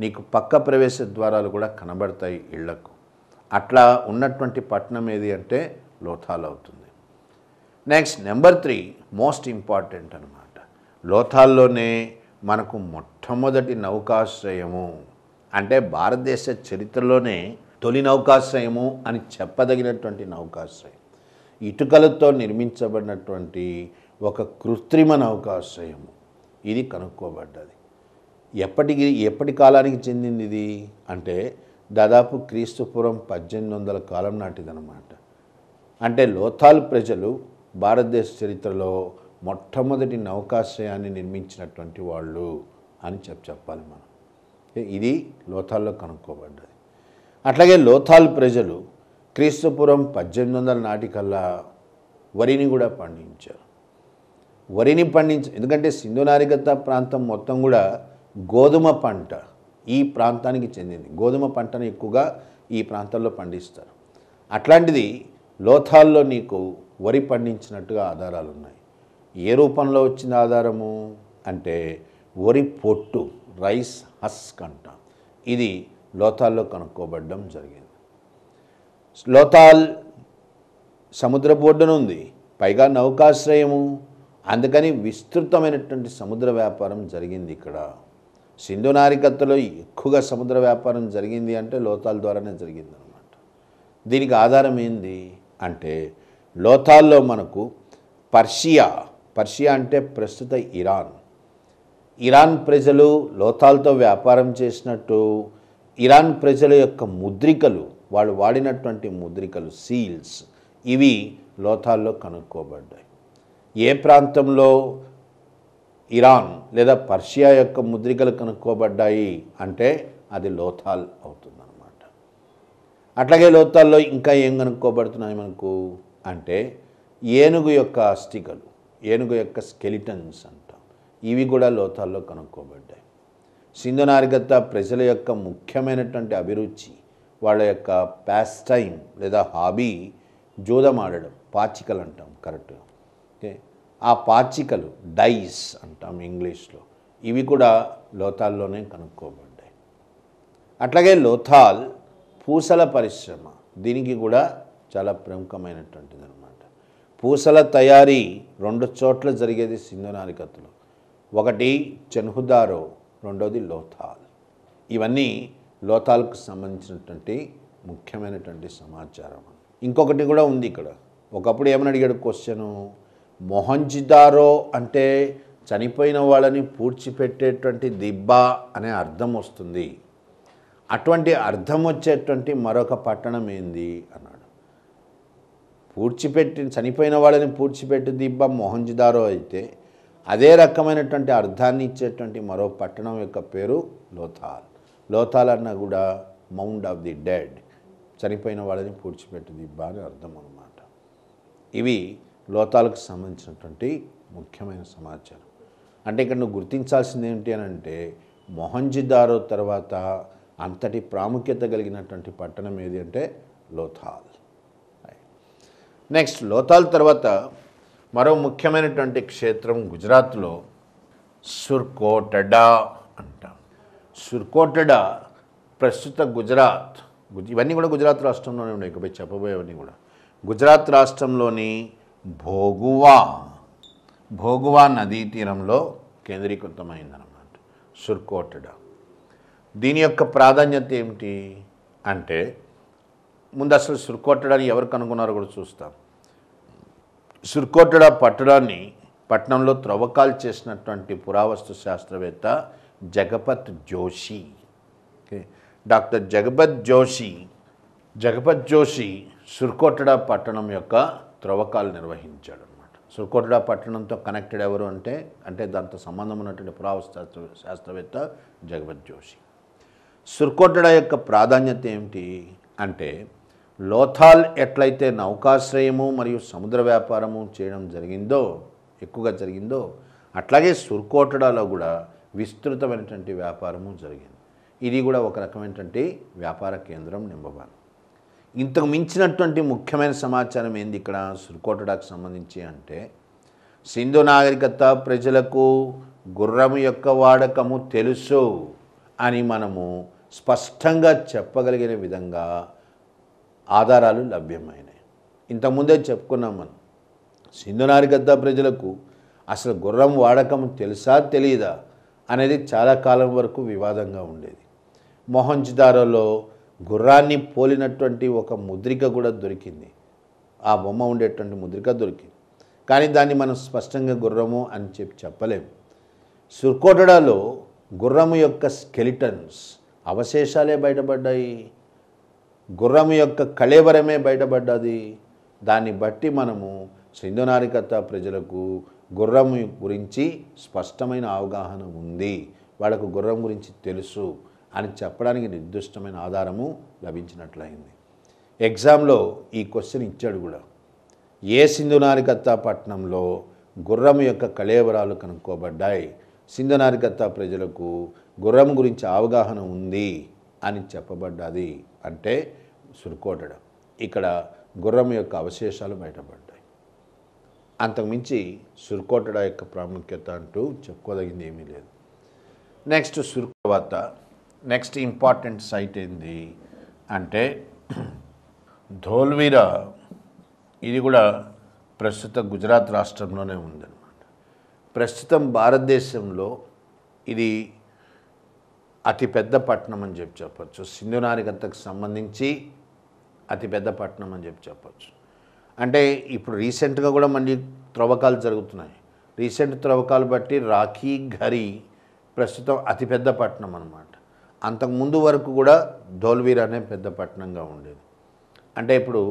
నీకు పక్క ప్రవేశ ద్వారాలు కూడా కనబడతాయి ఇళ్లకు. అట్లా ఉన్నటువంటి పట్టణం ఏది అంటే లోథాల్ అవుతుంది. నెక్స్ట్ నెంబర్ 3 మోస్ట్ ఇంపార్టెంట్ అనమాట. లోథాల్లోనే మనకు మొట్టమొదటి నౌకాశ్రయము, అంటే భారతదేశ చరిత్రలోనే తొలి నౌకాశ్రయము అని చెప్పదగినటువంటి నౌకాశ్రయం, ఇటుకలతో నిర్మించబడినటువంటి ఒక కృత్రిమ నౌకాశ్రయము ఇది కనుక్కోబడ్డది. ఎప్పటి కాలానికి చెందింది ఇది అంటే దాదాపు క్రీస్తుపూర్వం 1800 కాలం నాటిదన్నమాట. అంటే లోథాల్ ప్రజలు భారతదేశ చరిత్రలో మొట్టమొదటి నౌకాశ్రయాన్ని నిర్మించినటువంటి వాళ్ళు అని చెప్పాలి మనం. ఇది లోథాల్లో కనుక్కోబడ్డది. అట్లాగే లోథాల్ ప్రజలు క్రీస్తుపూర్వం 1800 నాటికల్లా వరిని కూడా పండించారు. ఎందుకంటే సింధు నాగరికత ప్రాంతం మొత్తం కూడా గోధుమ పంట ఈ ప్రాంతానికి చెందింది. గోధుమ పంటను ఎక్కువగా ఈ ప్రాంతాల్లో పండిస్తారు. అట్లాంటిది లోథాల్లో నీకు వరి పండించినట్టుగా ఆధారాలు ఉన్నాయి. ఏ రూపంలో వచ్చింది ఆధారము అంటే వరి పొట్టు, రైస్ హస్క్ అంటాం. ఇది లోతాల్లో కనుక్కోబడడం జరిగింది. లోతాల్ సముద్రపు ఒడ్డున ఉంది, పైగా నౌకాశ్రయము, అందుకని విస్తృతమైనటువంటి సముద్ర వ్యాపారం జరిగింది. ఇక్కడ సింధు నాగరికతలో ఎక్కువగా సముద్ర వ్యాపారం జరిగింది అంటే లోతాల్ ద్వారానే జరిగింది అన్నమాట. దీనికి ఆధారం ఏంది అంటే లోతాల్లో మనకు పర్షియా అంటే ప్రస్తుత ఇరాన్ ప్రజలు లోతాల్తో వ్యాపారం చేసినట్టు ఇరాన్ ప్రజల యొక్క ముద్రికలు, వాళ్ళు వాడినటువంటి ముద్రికలు సీల్స్, ఇవి లోతాల్లో కనుక్కోబడ్డాయి. ఏ ప్రాంతంలో ఇరాన్ లేదా పర్షియా యొక్క ముద్రికలు కనుక్కోబడ్డాయి అంటే అది లోతాల్ అవుతుందన్నమాట. అట్లాగే లోతాల్లో ఇంకా ఏం కనుక్కోబడుతున్నాయి మనకు అంటే ఏనుగు యొక్క అస్థికలు, ఏనుగు యొక్క స్కెలిటన్స్ అంటాం, ఇవి కూడా లోతాల్లో కనుక్కోబడ్డాయి. సింధు నాగరికత ప్రజల యొక్క ముఖ్యమైనటువంటి అభిరుచి, వాళ్ళ యొక్క ప్యాస్ టైం లేదా హాబీ జూదం ఆడడం, పాచికలు అంటాం కరెక్ట్. ఓకే, ఆ పాచికలు డైస్ అంటాం ఇంగ్లీష్లో, ఇవి కూడా లోతాల్లోనే కనుక్కోబడ్డాయి. అట్లాగే లోతాల్ పూసల పరిశ్రమ, దీనికి కూడా చాలా ప్రముఖమైనటువంటిది అనమాట. పూసల తయారీ 2 చోట్ల జరిగేది సింధు నాగరికతలో, ఒకటి చెన్హుదారో, రెండోది లోతాల్. ఇవన్నీ లోతాల్కు సంబంధించినటువంటి ముఖ్యమైనటువంటి సమాచారం. ఇంకొకటి కూడా ఉంది ఇక్కడ. ఒకప్పుడు ఏమని అడిగాడు క్వశ్చను, మొహంజదారో అంటే చనిపోయిన వాళ్ళని పూడ్చిపెట్టేటువంటి దిబ్బ అనే అర్థం వస్తుంది. అటువంటి అర్థం వచ్చేటువంటి మరొక పట్టణం ఏంది అన్నాడు. చనిపోయిన వాళ్ళని పూడ్చిపెట్టే దిబ్బ మొహంజదారో అయితే అదే రకమైనటువంటి అర్థాన్ని ఇచ్చేటువంటి మరో పట్టణం యొక్క పేరు లోతాల్. లోతాల్ అన్నా కూడా మౌండ్ ఆఫ్ ది డెడ్, చనిపోయిన వాళ్ళని పూడ్చిపెట్టే దిబ్బ అని అర్థం అన్నమాట. ఇవి లోతాలకు సంబంధించినటువంటి ముఖ్యమైన సమాచారం. అంటే ఇక్కడ నువ్వు గుర్తించాల్సింది ఏంటి అని అంటే మొహంజదారో తర్వాత అంతటి ప్రాముఖ్యత కలిగినటువంటి పట్టణం ఏది అంటే లోతాల్. నెక్స్ట్ లోతాల్ తర్వాత మరో ముఖ్యమైనటువంటి క్షేత్రం గుజరాత్లో సుర్కోటడా అంటాం. సుర్కోటడా ప్రస్తుత గుజరాత్, ఇవన్నీ కూడా గుజరాత్ రాష్ట్రంలోనే ఉన్నాయి. ఇకపై చెప్పబోయేవన్నీ కూడా గుజరాత్ రాష్ట్రంలోని భోగువా నదీ తీరంలో కేంద్రీకృతమైందన్నమాట సుర్కోటడా. దీని యొక్క ప్రాధాన్యత ఏమిటి అంటే ముందు అసలు సుర్కోటడాని ఎవరు కనుగొన్నారో కూడా చూస్తాం. సుర్కోటడా పట్టణంలో త్రవ్వకాలు చేసినటువంటి పురావస్తు శాస్త్రవేత్త జగపత్ జోషి. డాక్టర్ జగపత్ జోషి సుర్కోటడా పట్టణం యొక్క త్రవ్వకాలు నిర్వహించాడు అనమాట. సుర్కోటడా పట్టణంతో కనెక్టెడ్ ఎవరు అంటే దాంతో సంబంధం ఉన్నటువంటి పురావస్తు శాస్త్రవేత్త జగపత్ జోషి. సుర్కోటడా యొక్క ప్రాధాన్యత ఏమిటి అంటే లోతాల్ ఎట్లయితే నౌకాశ్రయము మరియు సముద్ర వ్యాపారము చేయడం ఎక్కువగా జరిగిందో అట్లాగే సుర్కోటడాలో కూడా విస్తృతమైనటువంటి వ్యాపారము జరిగింది. ఇది కూడా ఒక రకమైనటువంటి వ్యాపార కేంద్రం నింబబాన్. ఇంతకు మించినటువంటి ముఖ్యమైన సమాచారం ఏంది ఇక్కడ సుర్కోటడాకు సంబంధించి అంటే సింధు నాగరికత ప్రజలకు గుర్రము యొక్క వాడకము తెలుసు అని మనము స్పష్టంగా చెప్పగలిగిన విధంగా ఆధారాలు లభ్యమైనాయి. ఇంతకుముందే చెప్పుకున్నాం మనం, సింధు నాగరికత ప్రజలకు అసలు గుర్రం వాడకం తెలుసా తెలియదా అనేది చాలా కాలం వరకు వివాదంగా ఉండేది. మొహంజదారోలో గుర్రాన్ని పోలినటువంటి ఒక ముద్రిక కూడా దొరికింది, ఆ బొమ్మ ఉండేటువంటి ముద్రిక దొరికింది, కానీ దాన్ని మనం స్పష్టంగా గుర్రము అని చెప్పలేము. సుర్కోటడాలో గుర్రము యొక్క స్కెలిటన్స్ అవశేషాలే బయటపడ్డాయి, గుర్రము యొక్క కళేబరమే బయటపడ్డది. దాన్ని బట్టి మనము సింధు నాగరికత ప్రజలకు గుర్రము గురించి స్పష్టమైన అవగాహన ఉంది, వాళ్ళకు గుర్రం గురించి తెలుసు అని చెప్పడానికి నిర్దిష్టమైన ఆధారము లభించినట్లయింది. ఎగ్జామ్లో ఈ క్వశ్చన్ ఇచ్చాడు కూడా, ఏ సింధు నాగరికత పట్టణంలో గుర్రం యొక్క కళేబరాలు కనుక్కోబడ్డాయి, సింధు నాగరికత ప్రజలకు గుర్రం గురించి అవగాహన ఉంది అని చెప్పబడ్డది అంటే సుర్కోటడా. ఇక్కడ గుర్రం యొక్క అవశేషాలు బయటపడ్డాయి అంతకుమించి సుర్కోటడ యొక్క ప్రాముఖ్యత అంటూ చెప్పుకోదగింది ఏమీ లేదు. నెక్స్ట్ తర్వాత నెక్స్ట్ ఇంపార్టెంట్ సైట్ ఏంది అంటే ధోల్వీరా. ఇది కూడా ప్రస్తుత గుజరాత్ రాష్ట్రంలోనే ఉందన్నమాట. ప్రస్తుతం భారతదేశంలో ఇది అతిపెద్ద పట్టణం అని చెప్పచ్చు. సింధు నాగరికతకు సంబంధించి అతిపెద్ద పట్టణం అని చెప్పచ్చు. అంటే ఇప్పుడు రీసెంట్గా కూడా మళ్ళీ త్రవ్వకాలు జరుగుతున్నాయి. రీసెంట్ త్రవ్వకాలు బట్టి రాఖీ ఘరీ ప్రస్తుతం అతిపెద్ద పట్టణం అన్నమాట. అంతకుముందు వరకు కూడా ధోల్వీరా అనే పెద్ద పట్టణంగా ఉండేది. అంటే ఇప్పుడు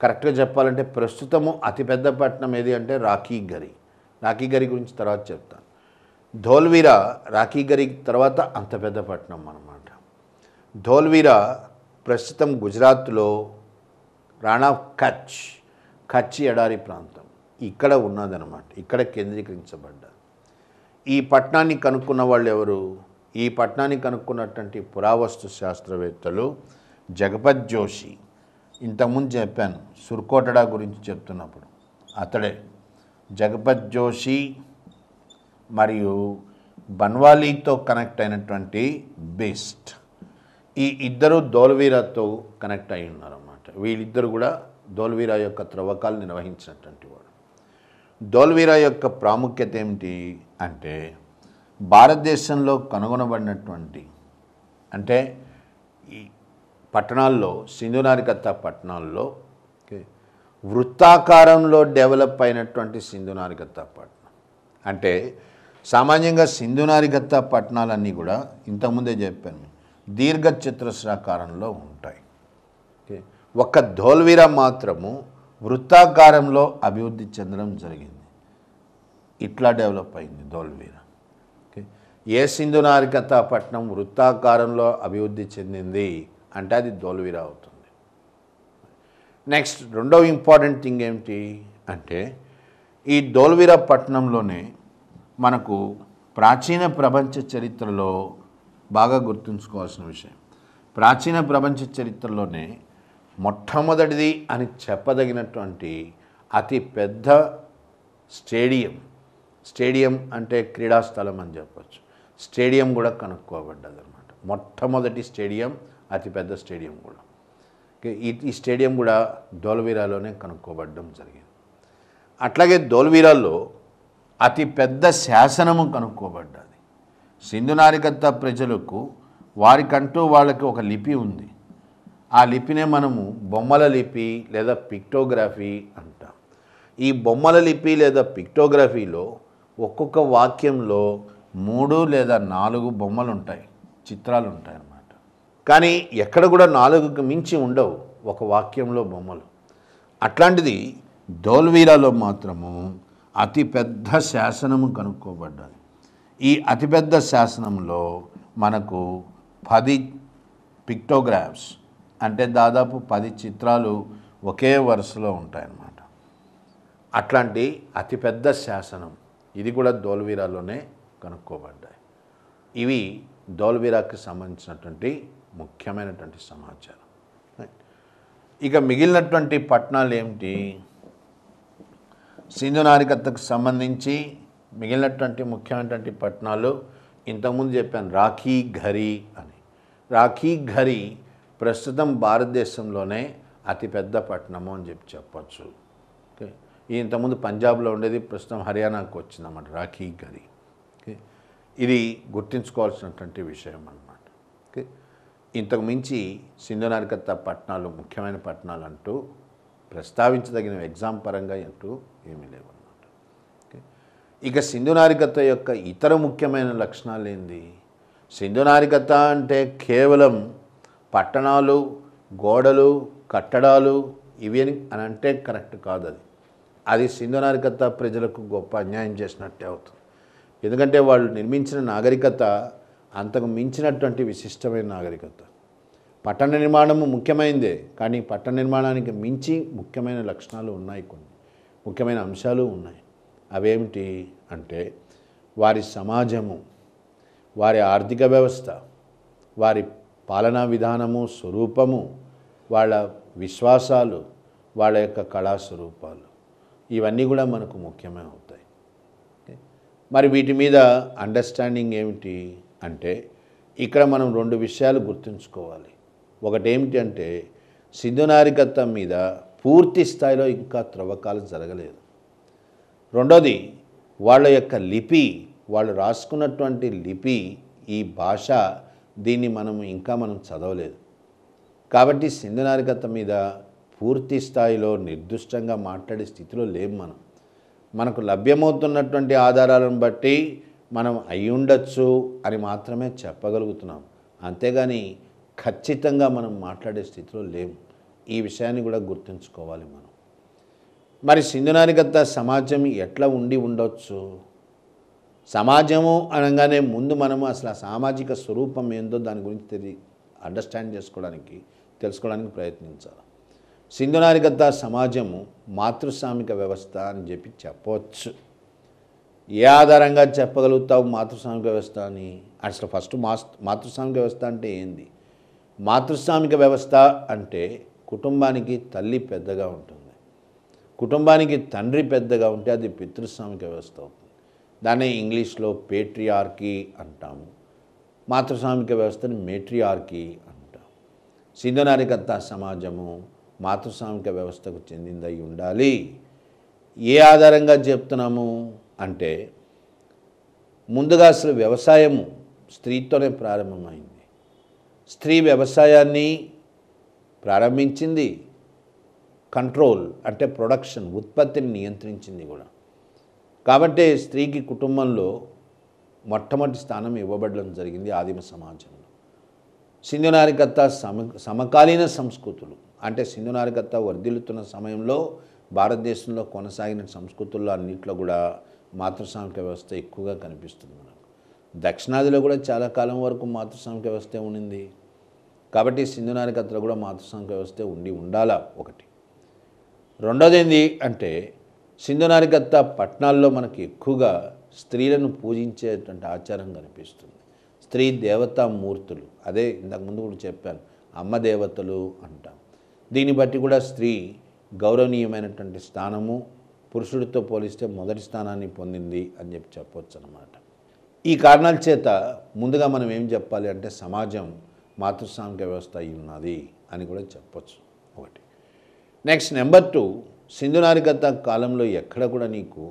కరెక్ట్గా చెప్పాలంటే ప్రస్తుతము అతిపెద్ద పట్టణం ఏది అంటే రాఖీ ఘరీ. రాఖీ ఘరీ గురించి తర్వాత చెప్తాను. ధోల్వీరా రాఖీ ఘరీ తర్వాత అంత పెద్ద పట్టణం అన్నమాట. ధోల్వీరా ప్రస్తుతం గుజరాత్లో రాణా కచ్ ఎడారి ప్రాంతం ఇక్కడ ఉన్నదన్నమాట. ఇక్కడ కేంద్రీకరించబడ్డారు. ఈ పట్టణాన్ని కనుక్కున్న వాళ్ళు ఎవరు? ఈ పట్టణాన్ని కనుక్కున్నటువంటి పురావస్తు శాస్త్రవేత్తలు జగపత్ జోషి. ఇంతకుముందు చెప్పాను సుర్కోటడా గురించి చెప్తున్నప్పుడు అతడే జగపత్ జోషి మరియు బన్వాలీతో కనెక్ట్ అయినటువంటి బెస్ట్. ఈ ఇద్దరు ధోల్వీరాతో కనెక్ట్ అయి ఉన్నారన్నమాట. వీళ్ళిద్దరు కూడా ధోల్వీరా యొక్క త్రవ్వకాలు నిర్వహించినటువంటి వాడు. ధోల్వీరా యొక్క ప్రాముఖ్యత ఏమిటి అంటే భారతదేశంలో కనుగొనబడినటువంటి అంటే ఈ పట్టణాల్లో సింధు నాగరికత పట్టణాల్లో వృత్తాకారంలో డెవలప్ అయినటువంటి సింధు నాగరికత పట్టణం. అంటే సామాన్యంగా సింధు నాగరికత పట్టణాలన్నీ కూడా ఇంతకుముందే చెప్పాను దీర్ఘ చతురస్రాకారంలో ఉంటాయి. ఒక్క ధోల్వీరా మాత్రము వృత్తాకారంలో అభివృద్ధి చెందడం జరిగింది. ఇట్లా డెవలప్ అయింది ధోల్వీరా. ఏ సింధు నాగరికత పట్టణం వృత్తాకారంలో అభివృద్ధి చెందింది అంటే అది ధోల్వీరా అవుతుంది. నెక్స్ట్ రెండవ ఇంపార్టెంట్ థింగ్ ఏమిటి అంటే ఈ ధోల్వీరా పట్టణంలోనే మనకు ప్రాచీన ప్రపంచ చరిత్రలో బాగా గుర్తుంచుకోవాల్సిన విషయం, ప్రాచీన ప్రపంచ చరిత్రలోనే మొట్టమొదటిది అని చెప్పదగినటువంటి అతి పెద్ద స్టేడియం అంటే క్రీడాస్థలం అని చెప్పచ్చు. స్టేడియం కూడా కనుక్కోబడ్డది అనమాట. మొట్టమొదటి స్టేడియం అతిపెద్ద స్టేడియం కూడా. ఈ స్టేడియం కూడా ధోల్వీరాలోనే కనుక్కోబడడం జరిగింది. అట్లాగే ధోల్వీరాలో అతిపెద్ద శాసనము కనుక్కోబడ్డది. సింధు నాగరికత ప్రజలకు వారికంటూ వాళ్ళకి ఒక లిపి ఉంది. ఆ లిపినే మనము బొమ్మల లిపి లేదా పిక్టోగ్రఫీ అంటాం. ఈ బొమ్మల లిపి లేదా పిక్టోగ్రఫీలో ఒక్కొక్క వాక్యంలో 3 లేదా 4 బొమ్మలు ఉంటాయి, చిత్రాలు ఉంటాయి అన్నమాట. కానీ ఎక్కడ కూడా 4కు మించి ఉండవు ఒక వాక్యంలో బొమ్మలు. అట్లాంటిది ధోల్వీరాలో మాత్రము అతిపెద్ద శాసనము కనుక్కోబడ్డది. ఈ అతిపెద్ద శాసనంలో మనకు 10 పిక్టోగ్రాఫ్స్ అంటే దాదాపు 10 చిత్రాలు ఒకే వరుసలో ఉంటాయన్నమాట. అట్లాంటి అతిపెద్ద శాసనం ఇది కూడా ధోల్వీరాలోనే కనుక్కోబడ్డాయి. ఇవి ధోల్వీరాకి సంబంధించినటువంటి ముఖ్యమైనటువంటి సమాచారం. ఇక మిగిలినటువంటి పట్టణాలు ఏమిటి? సింధు నాగరికతకు సంబంధించి మిగిలినటువంటి ముఖ్యమైనటువంటి పట్టణాలు ఇంతకుముందు చెప్పాను రాఖీ ఘరీ అని. రాఖీ ఘరీ ప్రస్తుతం భారతదేశంలోనే అతిపెద్ద పట్టణము అని చెప్పచ్చు. ఓకే, ఇది ఇంతకుముందు పంజాబ్లో ఉండేది, ప్రస్తుతం హర్యానాకు వచ్చిందన్నమాట రాఖీ ఘరీ. ఓకే, ఇది గుర్తుంచుకోవాల్సినటువంటి విషయం అన్నమాట. ఓకే, ఇంతకు మించి సింధు నాగరికత పట్టణాలు ముఖ్యమైన పట్టణాలు అంటూ ప్రస్తావించదగిన ఎగ్జామ్ పరంగా అంటూ ఏమీ లేవు అన్నమాట. ఓకే, ఇక సింధు నాగరికత యొక్క ఇతర ముఖ్యమైన లక్షణాలు ఏంది? సింధు నాగరికత అంటే కేవలం పట్టణాలు, గోడలు, కట్టడాలు ఇవి అని అంటే కరెక్ట్ కాదు. అది సింధు నాగరికత ప్రజలకు గొప్ప అన్యాయం చేసినట్టే అవుతుంది. ఎందుకంటే వాళ్ళు నిర్మించిన నాగరికత అంతకు మించినటువంటి విశిష్టమైన నాగరికత. పట్టణ నిర్మాణము ముఖ్యమైనదే, కానీ పట్టణ నిర్మాణానికి మించి ముఖ్యమైన లక్షణాలు ఉన్నాయి, కొన్ని ముఖ్యమైన అంశాలు ఉన్నాయి. అవేమిటి అంటే వారి సమాజము, వారి ఆర్థిక వ్యవస్థ, వారి పాలనా విధానము, స్వరూపము, వాళ్ళ విశ్వాసాలు, వాళ్ళ యొక్క కళా స్వరూపాలు, ఇవన్నీ కూడా మనకు ముఖ్యమే అవుతాయి. మరి వీటి మీద అండర్స్టాండింగ్ ఏమిటి అంటే ఇక్కడ మనం 2 విషయాలు గుర్తుంచుకోవాలి. ఒకటి ఏమిటి అంటే సింధు నాగరికత మీద పూర్తి స్థాయిలో ఇంకా త్రవ్వకాలు జరగలేదు. రెండోది వాళ్ళ యొక్క లిపి, వాళ్ళు రాసుకున్నటువంటి లిపి, ఈ భాష, దీన్ని మనం చదవలేదు. కాబట్టి సింధు నాగరికత మీద పూర్తి స్థాయిలో నిర్దిష్టంగా మాట్లాడే స్థితిలో లేము. మనకు లభ్యమవుతున్నటువంటి ఆధారాలను బట్టి మనం అయ్యుండొచ్చు అని మాత్రమే చెప్పగలుగుతున్నాం. అంతేగాని ఖచ్చితంగా మనం మాట్లాడే స్థితిలో లేము. ఈ విషయాన్ని కూడా గుర్తుంచుకోవాలి మనం. మరి సింధు నాగరికత సమాజం ఎట్లా ఉండి ఉండొచ్చు? సమాజము అనగానే ముందు మనము అసలు ఆ సామాజిక స్వరూపం ఏందో దాని గురించి అండర్స్టాండ్ తెలుసుకోవడానికి ప్రయత్నించాలి. సింధు నాగరికత సమాజము మాతృస్వామిక వ్యవస్థ అని చెప్పవచ్చు. ఏ ఆధారంగా చెప్పగలుగుతావు మాతృస్వామిక వ్యవస్థ అని? అసలు ఫస్ట్ మాతృస్వామిక వ్యవస్థ అంటే ఏంది? మాతృస్వామిక వ్యవస్థ అంటే కుటుంబానికి తల్లి పెద్దగా ఉంటుంది, కుటుంబానికి తండ్రి పెద్దగా ఉంటే అది పితృస్వామిక వ్యవస్థ అవుతుంది. దాన్ని ఇంగ్లీష్లో పేట్రియార్కీ అంటాము. మాతృస్వామిక వ్యవస్థని మేట్రియార్కీ అంటాం. సింధు నాగరికత సమాజము మాతృస్వామిక వ్యవస్థకు చెందిందై ఉండాలి. ఏ ఆధారంగా చెప్తున్నాము అంటే ముందుగా అసలు వ్యవసాయము స్త్రీతోనే ప్రారంభమైంది. స్త్రీ వ్యవసాయాన్ని ప్రారంభించింది, కంట్రోల్ అంటే ప్రొడక్షన్, ఉత్పత్తిని నియంత్రించింది కూడా. కాబట్టి స్త్రీకి కుటుంబంలో మొట్టమొదటి స్థానం ఇవ్వబడడం జరిగింది ఆదిమ సమాజంలో. సింధు నాగరికత సమకాలీన సంస్కృతులు అంటే సింధు నాగరికత వర్ధిల్లుతున్న సమయంలో భారతదేశంలో కొనసాగిన సంస్కృతుల్లో అన్నింటిలో కూడా మాతృస్వామిక వ్యవస్థ ఎక్కువగా కనిపిస్తుంది మనకు. దక్షిణాదిలో కూడా చాలా కాలం వరకు మాతృస్వామిక వ్యవస్థే ఉండింది. కాబట్టి సింధు నాగరికతలో కూడా మాతృస్వామిక వ్యవస్థే ఉండాలా ఒకటి. రెండోది ఏంటి అంటే సింధు నాగరికత పట్టణాల్లో మనకి ఎక్కువగా స్త్రీలను పూజించేటువంటి ఆచారం కనిపిస్తుంది. స్త్రీ దేవతామూర్తులు, అదే ఇంతకుముందు కూడా చెప్పాను, అమ్మ దేవతలు అంటాం. దీన్ని బట్టి కూడా స్త్రీ గౌరవనీయమైనటువంటి స్థానము, పురుషుడితో పోలిస్తే మొదటి స్థానాన్ని పొందింది అని చెప్పవచ్చు అన్నమాట. ఈ కారణాల చేత ముందుగా మనం ఏం చెప్పాలి అంటే సమాజం మాతృస్వామిక వ్యవస్థ అయి ఉన్నది అని కూడా చెప్పచ్చు ఒకటి. నెక్స్ట్ నెంబర్ 2, సింధు నాగరికత కాలంలో ఎక్కడ కూడా నీకు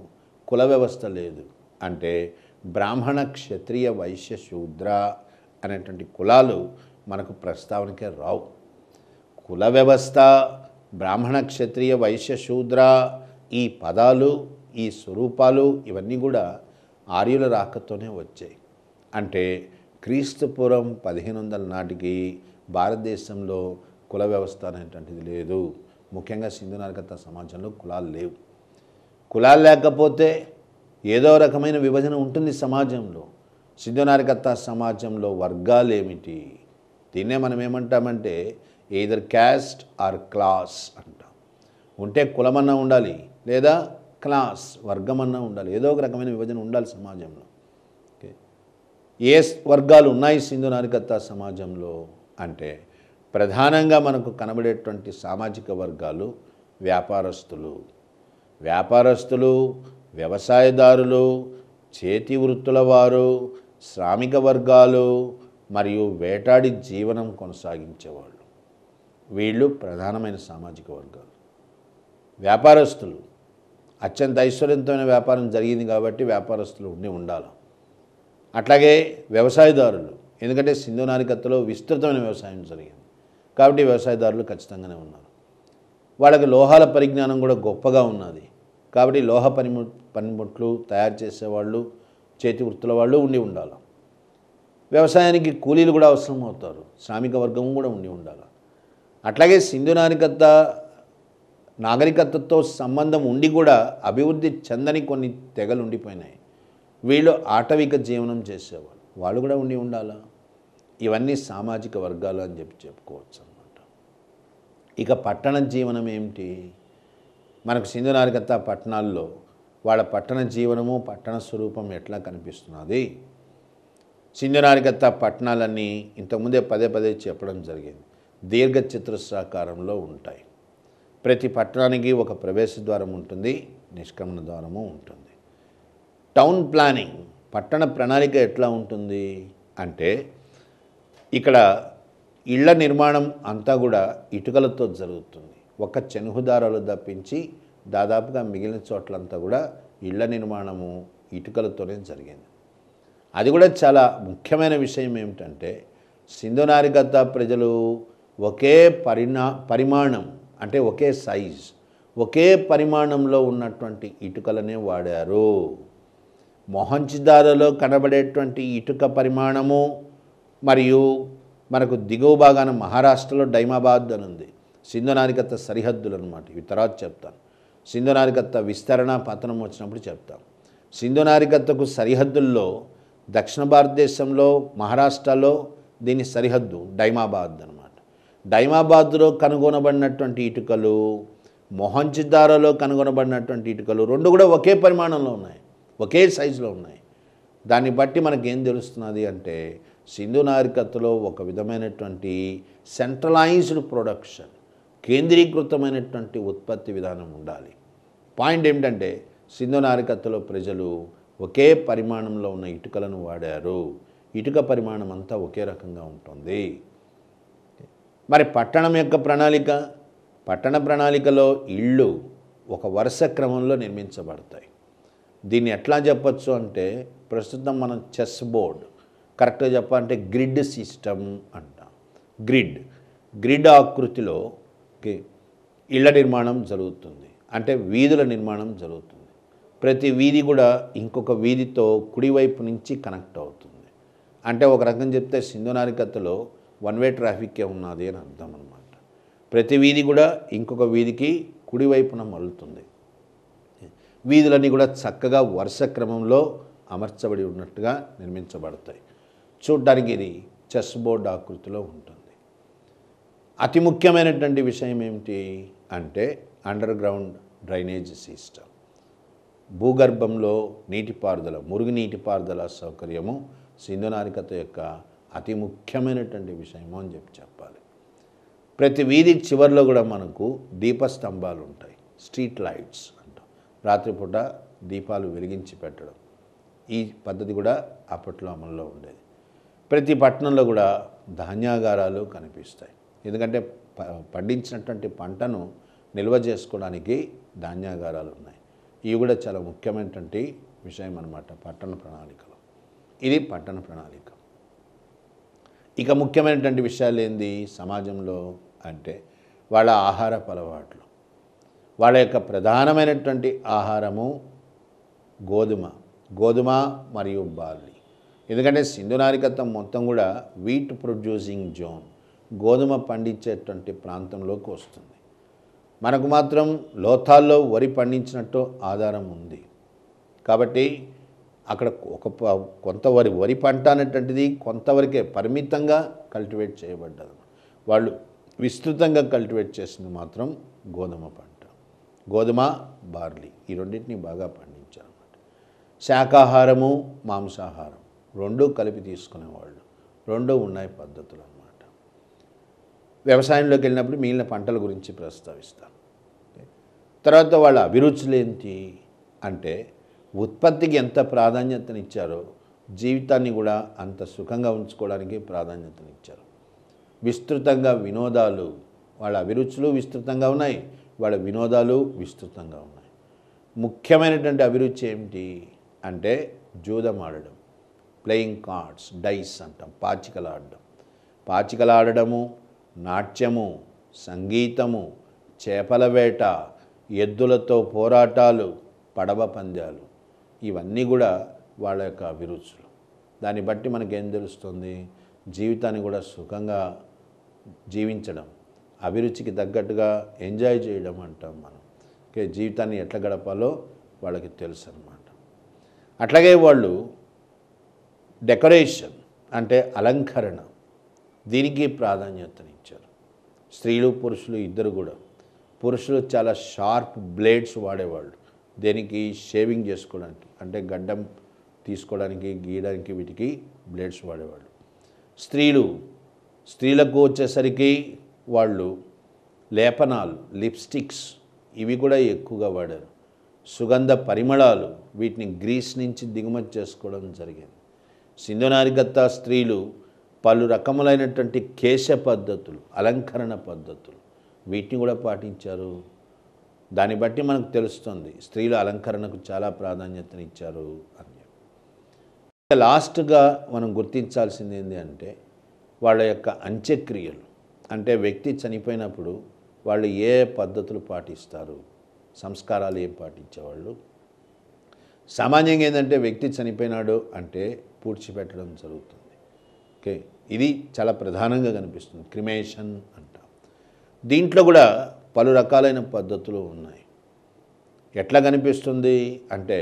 కుల వ్యవస్థ లేదు. అంటే బ్రాహ్మణ, క్షత్రియ, వైశ్య, శూద్ర అనేటువంటి కులాలు మనకు ప్రస్తావనకే రావు. కుల వ్యవస్థ, బ్రాహ్మణ, క్షత్రియ, వైశ్య, శూద్ర, ఈ పదాలు, ఈ స్వరూపాలు ఇవన్నీ కూడా ఆర్యుల రాకతోనే వచ్చాయి. అంటే క్రీస్తుపూర్వం 1500 నాటికి భారతదేశంలో కుల వ్యవస్థ అనేటువంటిది లేదు. ముఖ్యంగా సింధు నాగరికత సమాజంలో కులాలు లేవు. కులాలు లేకపోతే ఏదో రకమైన విభజన ఉంటుంది సమాజంలో. సింధు నాగరికత సమాజంలో వర్గాలు ఏమిటి? దీన్నే మనం ఏమంటామంటే ఎయిదర్ క్యాస్ట్ ఆర్ క్లాస్ అంటాం. ఉంటే కులమన్నా ఉండాలి, లేదా క్లాస్ వర్గమన్నా ఉండాలి. ఏదో ఒక రకమైన విభజన ఉండాలి సమాజంలో. ఓకే, ఏ వర్గాలు ఉన్నాయి సింధు నాగరికత సమాజంలో అంటే ప్రధానంగా మనకు కనబడేటువంటి సామాజిక వర్గాలు వ్యాపారస్తులు, వ్యవసాయదారులు, చేతి వృత్తుల వారు, శ్రామిక వర్గాలు మరియు వేటాడి జీవనం కొనసాగించేవాళ్ళు. వీళ్ళు ప్రధానమైన సామాజిక వర్గాలు. వ్యాపారస్తులు అత్యంత ఐశ్వర్యంతోమైన వ్యాపారం జరిగింది కాబట్టి వ్యాపారస్తులు ఉండాలి. అట్లాగే వ్యవసాయదారులు, ఎందుకంటే సింధు నాగరికతలో విస్తృతమైన వ్యవసాయం జరిగింది కాబట్టి వ్యవసాయదారులు ఖచ్చితంగానే ఉన్నారు. వాళ్ళకి లోహాల పరిజ్ఞానం కూడా గొప్పగా ఉన్నది కాబట్టి లోహ పనిముట్లు తయారు చేసేవాళ్ళు, చేతి వృత్తుల వాళ్ళు ఉండాలి. వ్యవసాయానికి కూలీలు కూడా అవసరం అవుతారు, శ్రామిక వర్గం కూడా ఉండాలి. అట్లాగే సింధు నాగరికతతో సంబంధం ఉండి కూడా అభివృద్ధి చెందని కొన్ని తెగలు ఉండిపోయినాయి. వీళ్ళు ఆటవిక జీవనం చేసేవాళ్ళు, వాళ్ళు కూడా ఉండాలా. ఇవన్నీ సామాజిక వర్గాలు అని చెప్పుకోవచ్చు అన్నమాట. ఇక పట్టణ జీవనం ఏమిటి? మనకు సింధు నాగరికత పట్టణాల్లో వాళ్ళ పట్టణ జీవనము, పట్టణ స్వరూపం ఎట్లా కనిపిస్తున్నది? సింధు నాగరికత పట్టణాలన్నీ ఇంతకుముందే పదే చెప్పడం జరిగింది, దీర్ఘ చతురస్రాకారంలో ఉంటాయి. ప్రతి పట్టణానికి ఒక ప్రవేశ ద్వారం ఉంటుంది, నిష్క్రమణ ద్వారము ఉంటుంది. టౌన్ ప్లానింగ్, పట్టణ ప్రణాళిక ఎట్లా ఉంటుంది అంటే ఇక్కడ ఇళ్ల నిర్మాణం అంతా కూడా ఇటుకలతో జరుగుతుంది. ఒక చెనుహుదారాలు తప్పించి దాదాపుగా మిగిలిన చోట్లంతా కూడా ఇళ్ల నిర్మాణము ఇటుకలతోనే జరిగింది. అది కూడా చాలా ముఖ్యమైన విషయం ఏమిటంటే సింధు నాగరికత ప్రజలు ఒకే పరిమాణం అంటే ఒకే సైజ్, ఒకే పరిమాణంలో ఉన్నటువంటి ఇటుకలనే వాడారు. మొహంజదారోలో కనబడేటువంటి ఇటుక పరిమాణము మరియు మనకు దిగువ భాగాన మహారాష్ట్రలో డైమాబాద్ అని ఉంది, సింధు నాగరికత సరిహద్దులు అనమాట. ఇవి తర్వాత చెప్తాను. సింధు నాగరికత విస్తరణ పతనం వచ్చినప్పుడు చెప్తాం. సింధు నాగరికతకు సరిహద్దుల్లో దక్షిణ భారతదేశంలో మహారాష్ట్రలో దీని సరిహద్దు డైమాబాద్ అనమాట. డైమాబాద్లో కనుగొనబడినటువంటి ఇటుకలు, మొహంజదారోలో కనుగొనబడినటువంటి ఇటుకలు రెండు కూడా ఒకే పరిమాణంలో ఉన్నాయి, ఒకే సైజులో ఉన్నాయి. దాన్ని బట్టి మనకేం తెలుస్తున్నది అంటే సింధు నాగరికతలో ఒక విధమైనటువంటి సెంట్రలైజ్డ్ ప్రొడక్షన్, కేంద్రీకృతమైనటువంటి ఉత్పత్తి విధానం ఉండాలి. పాయింట్ ఏమిటంటే సింధు నాగరికతలో ప్రజలు ఒకే పరిమాణంలో ఉన్న ఇటుకలను వాడారు. ఇటుక పరిమాణం అంతా ఒకే రకంగా ఉంటుంది. మరి పట్టణం యొక్క ప్రణాళిక, పట్టణ ప్రణాళికలో ఇళ్ళు ఒక వరుస క్రమంలో నిర్మించబడతాయి. దీన్ని ఎట్లా చెప్పచ్చు అంటే ప్రస్తుతం మనం చెస్ బోర్డ్, కరెక్ట్గా చెప్పాలంటే గ్రిడ్ సిస్టమ్ అంటాం. గ్రిడ్ ఆకృతిలో ఇళ్ల నిర్మాణం జరుగుతుంది, అంటే వీధుల నిర్మాణం జరుగుతుంది. ప్రతి వీధి కూడా ఇంకొక వీధితో కుడివైపు నుంచి కనెక్ట్ అవుతుంది. అంటే ఒక రకం చెప్తే సింధు నాగరికతలో వన్ వే ట్రాఫిక్కే ఉన్నది అని అర్థం అన్నమాట. ప్రతి వీధి కూడా ఇంకొక వీధికి కుడివైపున మలుతుంది. వీధులన్నీ కూడా చక్కగా వరుస క్రమంలో అమర్చబడి ఉన్నట్టుగా నిర్మించబడతాయి. చూడ్డానికి ఇది చెస్ బోర్డ్ ఆకృతిలో ఉంటుంది. అతి ముఖ్యమైనటువంటి విషయం ఏమిటి అంటే అండర్ గ్రౌండ్ డ్రైనేజ్ సిస్టమ్, భూగర్భంలో నీటిపారుదల, మురుగు నీటిపారుదల సౌకర్యము సింధు నాగరికత యొక్క అతి ముఖ్యమైనటువంటి విషయము అని చెప్పాలి. ప్రతి వీధి చివరిలో కూడా మనకు దీపస్తంభాలు ఉంటాయి, స్ట్రీట్ లైట్స్ అంటాం. రాత్రిపూట దీపాలు వెలిగించి పెట్టడం, ఈ పద్ధతి కూడా అప్పట్లో అమల్లో ఉండేది. ప్రతి పట్టణంలో కూడా ధాన్యాగారాలు కనిపిస్తాయి. ఎందుకంటే పండించినటువంటి పంటను నిల్వ చేసుకోవడానికి ధాన్యాగారాలు ఉన్నాయి. ఇవి కూడా చాలా ముఖ్యమైనటువంటి విషయం అన్నమాట పట్టణ ప్రణాళికలో. ఇది పట్టణ ప్రణాళిక. ఇక ముఖ్యమైనటువంటి విషయాలు ఏంది సమాజంలో అంటే వాళ్ళ ఆహారపు అలవాట్లు. వాళ్ళ యొక్క ప్రధానమైనటువంటి ఆహారము గోధుమ మరియు బార్లీ. ఎందుకంటే సింధు నాగరికత మొత్తం కూడా వీట్ ప్రొడ్యూసింగ్ జోన్, గోధుమ పండించేటువంటి ప్రాంతంలోకి వస్తుంది. మనకు మాత్రం లోతాల్లో వరి పండించినట్టు ఆధారం ఉంది. కాబట్టి అక్కడ కొంత వరి పంట అనేటువంటిది కొంతవరకే పరిమితంగా కల్టివేట్ చేయబడ్డది. వాళ్ళు విస్తృతంగా కల్టివేట్ చేసింది మాత్రం గోధుమ పంట, గోధుమ బార్లీ, ఈ రెండింటిని బాగా పండించారన్నమాట. శాకాహారము మాంసాహారం రెండూ కలిపి తీసుకునేవాళ్ళు, రెండూ ఉన్నాయి పద్ధతులు అన్నమాట. వ్యవసాయంలోకి వెళ్ళినప్పుడు మిగిలిన పంటల గురించి ప్రస్తావిస్తాను. తర్వాత వాళ్ళ అభిరుచులు ఏంటి అంటే ఉత్పత్తికి ఎంత ప్రాధాన్యతనిచ్చారో జీవితాన్ని కూడా అంత సుఖంగా ఉంచుకోవడానికి ప్రాధాన్యతనిచ్చారు. విస్తృతంగా వినోదాలు, వాళ్ళ అభిరుచులు విస్తృతంగా ఉన్నాయి, వాళ్ళ వినోదాలు విస్తృతంగా ఉన్నాయి. ముఖ్యమైనటువంటి అభిరుచి ఏమిటి అంటే జూదం ఆడడం, ప్లేయింగ్ కార్డ్స్, డైస్ అంటాం, పాచికలు ఆడడము, నాట్యము, సంగీతము, చేపల వేట, ఎద్దులతో పోరాటాలు, పడవ పందాలు, ఇవన్నీ కూడా వాళ్ళ యొక్క అభిరుచులు. దాన్ని బట్టి మనకేం తెలుస్తుంది, జీవితాన్ని కూడా సుఖంగా జీవించడం, అభిరుచికి తగ్గట్టుగా ఎంజాయ్ చేయడం అంటాం మనం. జీవితాన్ని ఎట్లా గడపాలో వాళ్ళకి తెలుసు అన్నమాట. అట్లాగే వాళ్ళు డెకరేషన్ అంటే అలంకరణ, దీనికి ప్రాధాన్యతనిచ్చారు. స్త్రీలు పురుషులు ఇద్దరు కూడా. పురుషులు చాలా షార్ప్ బ్లేడ్స్ వాడేవాళ్ళు, దేనికి షేవింగ్ చేసుకోవడానికి, అంటే గడ్డం తీసుకోవడానికి, గీయడానికి, వీటికి బ్లేడ్స్ వాడేవాళ్ళు. స్త్రీలకు వచ్చేసరికి వాళ్ళు లేపనాలు, లిప్స్టిక్స్, ఇవి కూడా ఎక్కువగా వాడారు. సుగంధ పరిమళాలు వీటిని గ్రీస్ నుంచి దిగుమతి చేసుకోవడం జరిగింది. సింధు నాగరికత స్త్రీలు పలు రకములైనటువంటి కేశ పద్ధతులు, అలంకరణ పద్ధతులు వీటిని కూడా పాటించారు. దాన్ని బట్టి మనకు తెలుస్తుంది స్త్రీల అలంకరణకు చాలా ప్రాధాన్యతనిచ్చారు అని. లాస్ట్గా మనం గుర్తించాల్సింది ఏంటి అంటే వాళ్ళ యొక్క అంత్యక్రియలు. అంటే వ్యక్తి చనిపోయినప్పుడు వాళ్ళు ఏ పద్ధతులు పాటిస్తారు, సంస్కారాలు ఏం పాటించేవాళ్ళు. సామాన్యంగా ఏంటంటే వ్యక్తి చనిపోయినాడు అంటే పూడ్చిపెట్టడం జరుగుతుంది. ఓకే, ఇది చాలా ప్రధానంగా కనిపిస్తుంది, క్రిమేషన్ అంటాం. దీంట్లో కూడా పలు రకాలైన పద్ధతులు ఉన్నాయి. ఎట్లా కనిపిస్తుంది అంటే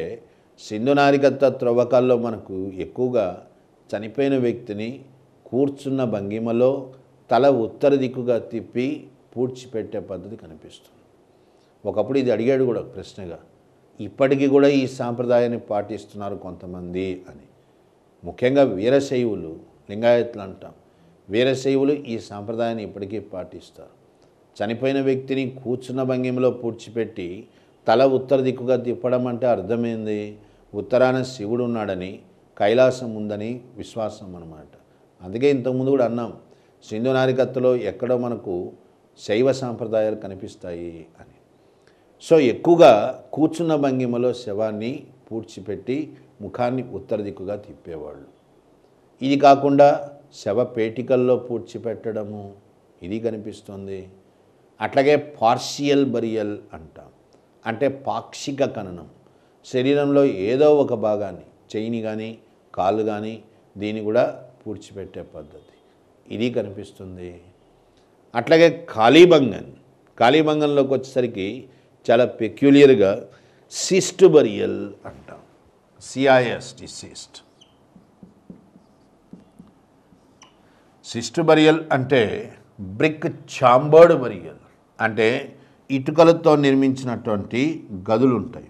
సింధు నాగరికత త్రవ్వకాల్లో మనకు ఎక్కువగా చనిపోయిన వ్యక్తిని కూర్చున్న భంగిమలో తల ఉత్తర దిక్కుగా తిప్పి పూడ్చిపెట్టే పద్ధతి కనిపిస్తుంది. ఒకప్పుడు ఇది అడిగాడు కూడా ప్రశ్నగా, ఇప్పటికీ కూడా ఈ సాంప్రదాయాన్ని పాటిస్తున్నారు కొంతమంది అని. ముఖ్యంగా వీరశైవులు, లింగాయత్లు అంటాం, వీరశైవులు ఈ సాంప్రదాయాన్ని ఇప్పటికీ పాటిస్తారు. చనిపోయిన వ్యక్తిని కూర్చున్న భంగిమలో పూడ్చిపెట్టి తల ఉత్తర దిక్కుగా తిప్పడం అంటే అర్థమైంది, ఉత్తరాన శివుడు ఉన్నాడని, కైలాసం ఉందని విశ్వాసం అన్నమాట. అందుకే ఇంతకుముందు కూడా అన్నాం, సింధు నాగరికతలో ఎక్కడో మనకు శైవ సాంప్రదాయాలు కనిపిస్తాయి అని. సో ఎక్కువగా కూర్చున్న భంగిమలో శవాన్ని పూడ్చిపెట్టి ముఖాన్ని ఉత్తర దిక్కుగా తిప్పేవాళ్ళు. ఇది కాకుండా శవ పేటికల్లో పూడ్చిపెట్టడము ఇది కనిపిస్తుంది. అట్లాగే పార్షియల్ బరియల్ అంటాం, అంటే పాక్షిక ఖననం. శరీరంలో ఏదో ఒక భాగాన్ని, చెయ్యిని కానీ కాళ్ళు కానీ దీన్ని కూడా పూడ్చిపెట్టే పద్ధతి ఇది కనిపిస్తుంది. అట్లాగే కాళీబంగన్, కాళీబంగన్లోకి వచ్చేసరికి చాలా పెక్యులియర్గా సిస్ట్ బరియల్ అంటాం, సిఐఎస్టి సిస్ట్. సిస్ట్ బరియల్ అంటే బ్రిక్ ఛాంబర్డ్ బరియల్, అంటే ఇటుకలతో నిర్మించినటువంటి గదులు ఉంటాయి.